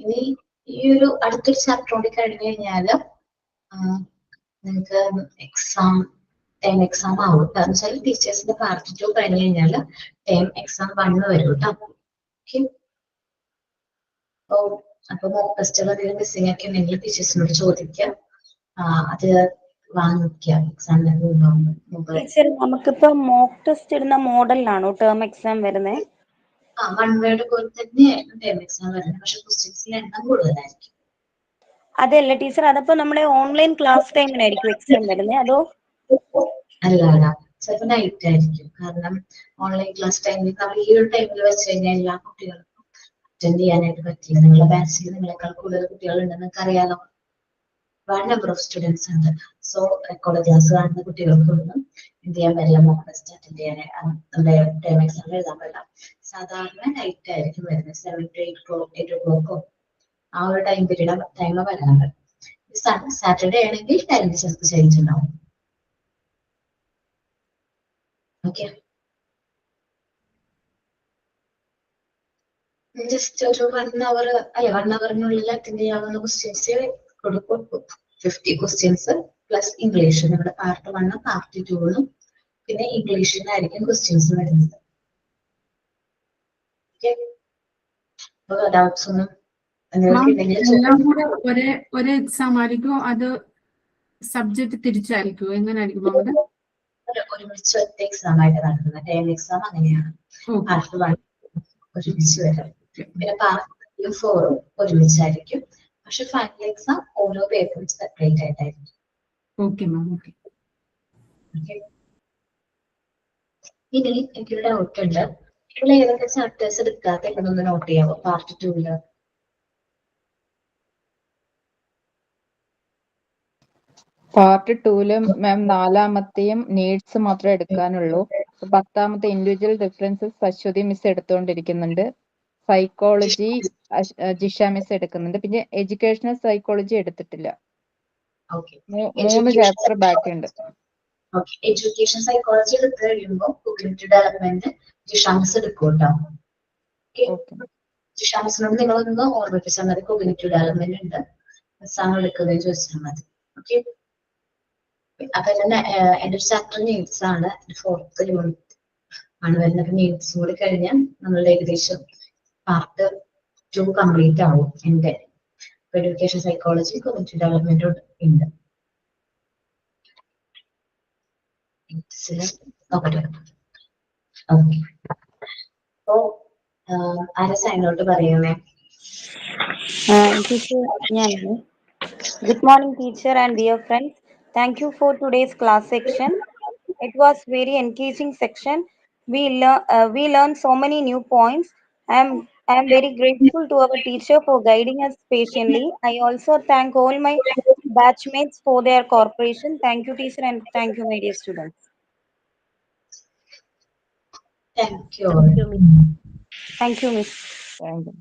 ഇനി ഈ ഒരു അടുത്തൊരു ചാപ്റ്റർ കൂടി കഴിഞ്ഞു കഴിഞ്ഞാൽ നിങ്ങൾക്ക് ടേം എക്സാം ആവും. കാരണം വെച്ചാൽ ടീച്ചേഴ്സിന്റെ പാർട്ട് 2 കഴിഞ്ഞു കഴിഞ്ഞാൽ ടേം എക്സാം 1 വരും കേട്ടോ. ഓക്കെ, അപ്പൊ മോക്ക് ടെസ്റ്റുകൾ എന്തെങ്കിലും മിസ്സിംഗ് ഒക്കെ ഉണ്ടെങ്കിൽ ടീച്ചേഴ്സിനോട് ചോദിക്കാം. അത് വാങ്ങിക്കാം എക്സാമിന് മുമ്പ്. ടീച്ചർ നമുക്കിപ്പോ മോക്ക് ടെസ്റ്റ് ഇടുന്ന മോഡലിലാണോ ടേം എക്സാം വരുന്നത്? വൺ വേർഡ് പോലെ തന്നെയായിരുന്നു ടേം എക്സാം വരുന്നത്, പക്ഷെ ക്വസ്റ്റ്യൻസിൽ എണ്ണം കൂടുതലായിരിക്കും. അതല്ല ടീച്ചർ, അതപ്പോ നമ്മുടെ ഓൺലൈൻ ക്ലാസ് ടൈമിനായിരിക്കും എക്സാം വരുന്നത് അതോ? അല്ല, ചിലപ്പോൾ നൈറ്റ് ആയിരിക്കും. കാരണം ഓൺലൈൻ ക്ലാസ് ടൈമിൽ നമ്മൾ ഈ ഒരു ടൈമിൽ വെച്ച് കഴിഞ്ഞാൽ എല്ലാ കുട്ടികൾക്കും അറ്റൻഡ് ചെയ്യാനായിട്ട് പറ്റില്ല. നിങ്ങളുടെ ബാച്ചിൽ നിങ്ങളെക്കാൾ കൂടുതൽ കുട്ടികൾ ഉണ്ടെന്ന് നിങ്ങൾക്ക് അറിയാലോ. വൺ നമ്പർ ഓഫ് സ്റ്റുഡൻസ് ഉണ്ട്. സോ റെക്കോർഡ് ക്ലാസ് കാണുന്ന കുട്ടികൾക്കൊന്നും എന്ത് ചെയ്യാൻ പറ്റില്ല, മോക്ക് ടെസ്റ്റ് അറ്റൻഡ് ചെയ്യാനായി നമ്മുടെ ടൈം എക്സാം എഴുതാൻ പറ്റില്ല. സാധാരണ നൈറ്റ് ആയിരിക്കും വരുന്നത്, 7 to 8 o'clock ആ ഒരു ടൈം വരാറുണ്ട്. സാറ്റർഡേ ആണെങ്കിൽ ടൈം ചിലപ്പോൾ ചേഞ്ച് ഉണ്ടാവും. ഓക്കെ, ജസ്റ്റ് ഒരു 1 hour അല്ലെ 1 hourനുള്ളിൽ അറ്റൻഡ് ചെയ്യാവുന്ന ക്വസ്റ്റ്യൻസ് കൊടുക്കും. 50 ക്വസ്റ്റ്യൻസ് പ്ലസ് ഇംഗ്ലീഷ്. നമ്മുടെ പാർട്ട് 1 പാർട്ട് 2 പിന്നെ ഇംഗ്ലീഷിനായിരിക്കും ക്വസ്റ്റ്യൻസ് വരുന്നത്. ഓക്കെ, ഡൗട്ട്സ് ഒന്നും നിങ്ങൾക്ക് ഉണ്ടെങ്കിൽ എല്ലാം കൂടെ ഒരേ എക്സാം ആയിരിക്കുമോ അത് സബ്ജക്ട് തിരിച്ചായിരിക്കുമോ എങ്ങനെയായിരിക്കും അവിടെ? ഒരുമിച്ച് ഒറ്റ എക്സാം ആയിട്ട് നടക്കുന്നത്. ടേം എക്സാം അങ്ങനെയാണ്. പാർട്ട് 1 ഒരുമിച്ച് വരും, പിന്നെ പാർട്ട് 3 4 ഒരുമിച്ചായിരിക്കും. പക്ഷെ ഫൈനൽ എക്സാം ഓരോ പേപ്പറും സെപ്പറേറ്റ് ആയിട്ടായിരിക്കും. Okay ma'am. ഓക്കെ. ഇനി എനിക്കൊരു ഡൗട്ട് ഉണ്ട്. ഇവിടെ ഏതൊക്കെ ചാപ്റ്റേഴ്സ് എടുക്കാത്ത എന്നൊന്ന് നോട്ട് ചെയ്യാമോ പാർട്ട് 2 പാർട്ട് 2 മാം 4-മത്തെയും നീഡ്സ് മാത്രമേ എടുക്കാനുള്ളൂ. 10-മത്തെ ഇൻഡിവിജ്വൽ ഡിഫറൻസസ് അശ്വതി മിസ് എടുത്തുകൊണ്ടിരിക്കുന്നുണ്ട്. സൈക്കോളജി ജിഷ മിസ് എടുക്കുന്നുണ്ട്. പിന്നെ എഡ്യൂക്കേഷണൽ സൈക്കോളജി എടുത്തിട്ടില്ല. 3 ചാപ്റ്റർ ബാക്കി ഉണ്ട്. എഡ്യൂക്കേഷൻ സൈക്കോളജി എടുത്ത് കഴിയുമ്പോൾ കോഗ്നിറ്റീവ് ഡെവലപ്മെന്റ് ജിഷാംസ് എടുക്കും കേട്ടോ. ജിഷാംസിനോട് നിങ്ങളൊന്ന് ഓർമ്മിപ്പിച്ചാൽ മതി, കോഗ്നിറ്റീവ് ഡെവലപ്മെന്റ് ഉണ്ട് എക്സാം എടുക്കുന്നത് ചോദിച്ചാൽ മതി. ഓക്കെ. അപ്പൊ എന്റെ ഒരു ചാപ്റ്റർ നീഡ്സ് ആണ്, 4th യൂണിറ്റ് ആണ് വരുന്നത്. നീഡ്സ് കൂടി കഴിഞ്ഞാൽ നമ്മളുടെ ഏകദേശം പാർട്ട് 2 കംപ്ലീറ്റ് ആവും. എന്റെ എഡ്യൂക്കേഷൻ സൈക്കോളജി കോഗ്നിറ്റീവ് ഡെവലപ്മെന്റ് ഉണ്ട്. നോക്കട്ടെ. ഓക്കെ. അപ്പോ ആരെ സൈനോട്ട് പറയുന്നേ? Good morning, teacher and dear friends. Thank you for today's class section. It was very engaging section. We learned so many new points. I am very grateful to our teacher for guiding us patiently. I also thank all my batchmates for their cooperation. Thank you, teacher, and thank you, my dear students. Thank you. Thank you, miss. Thank you.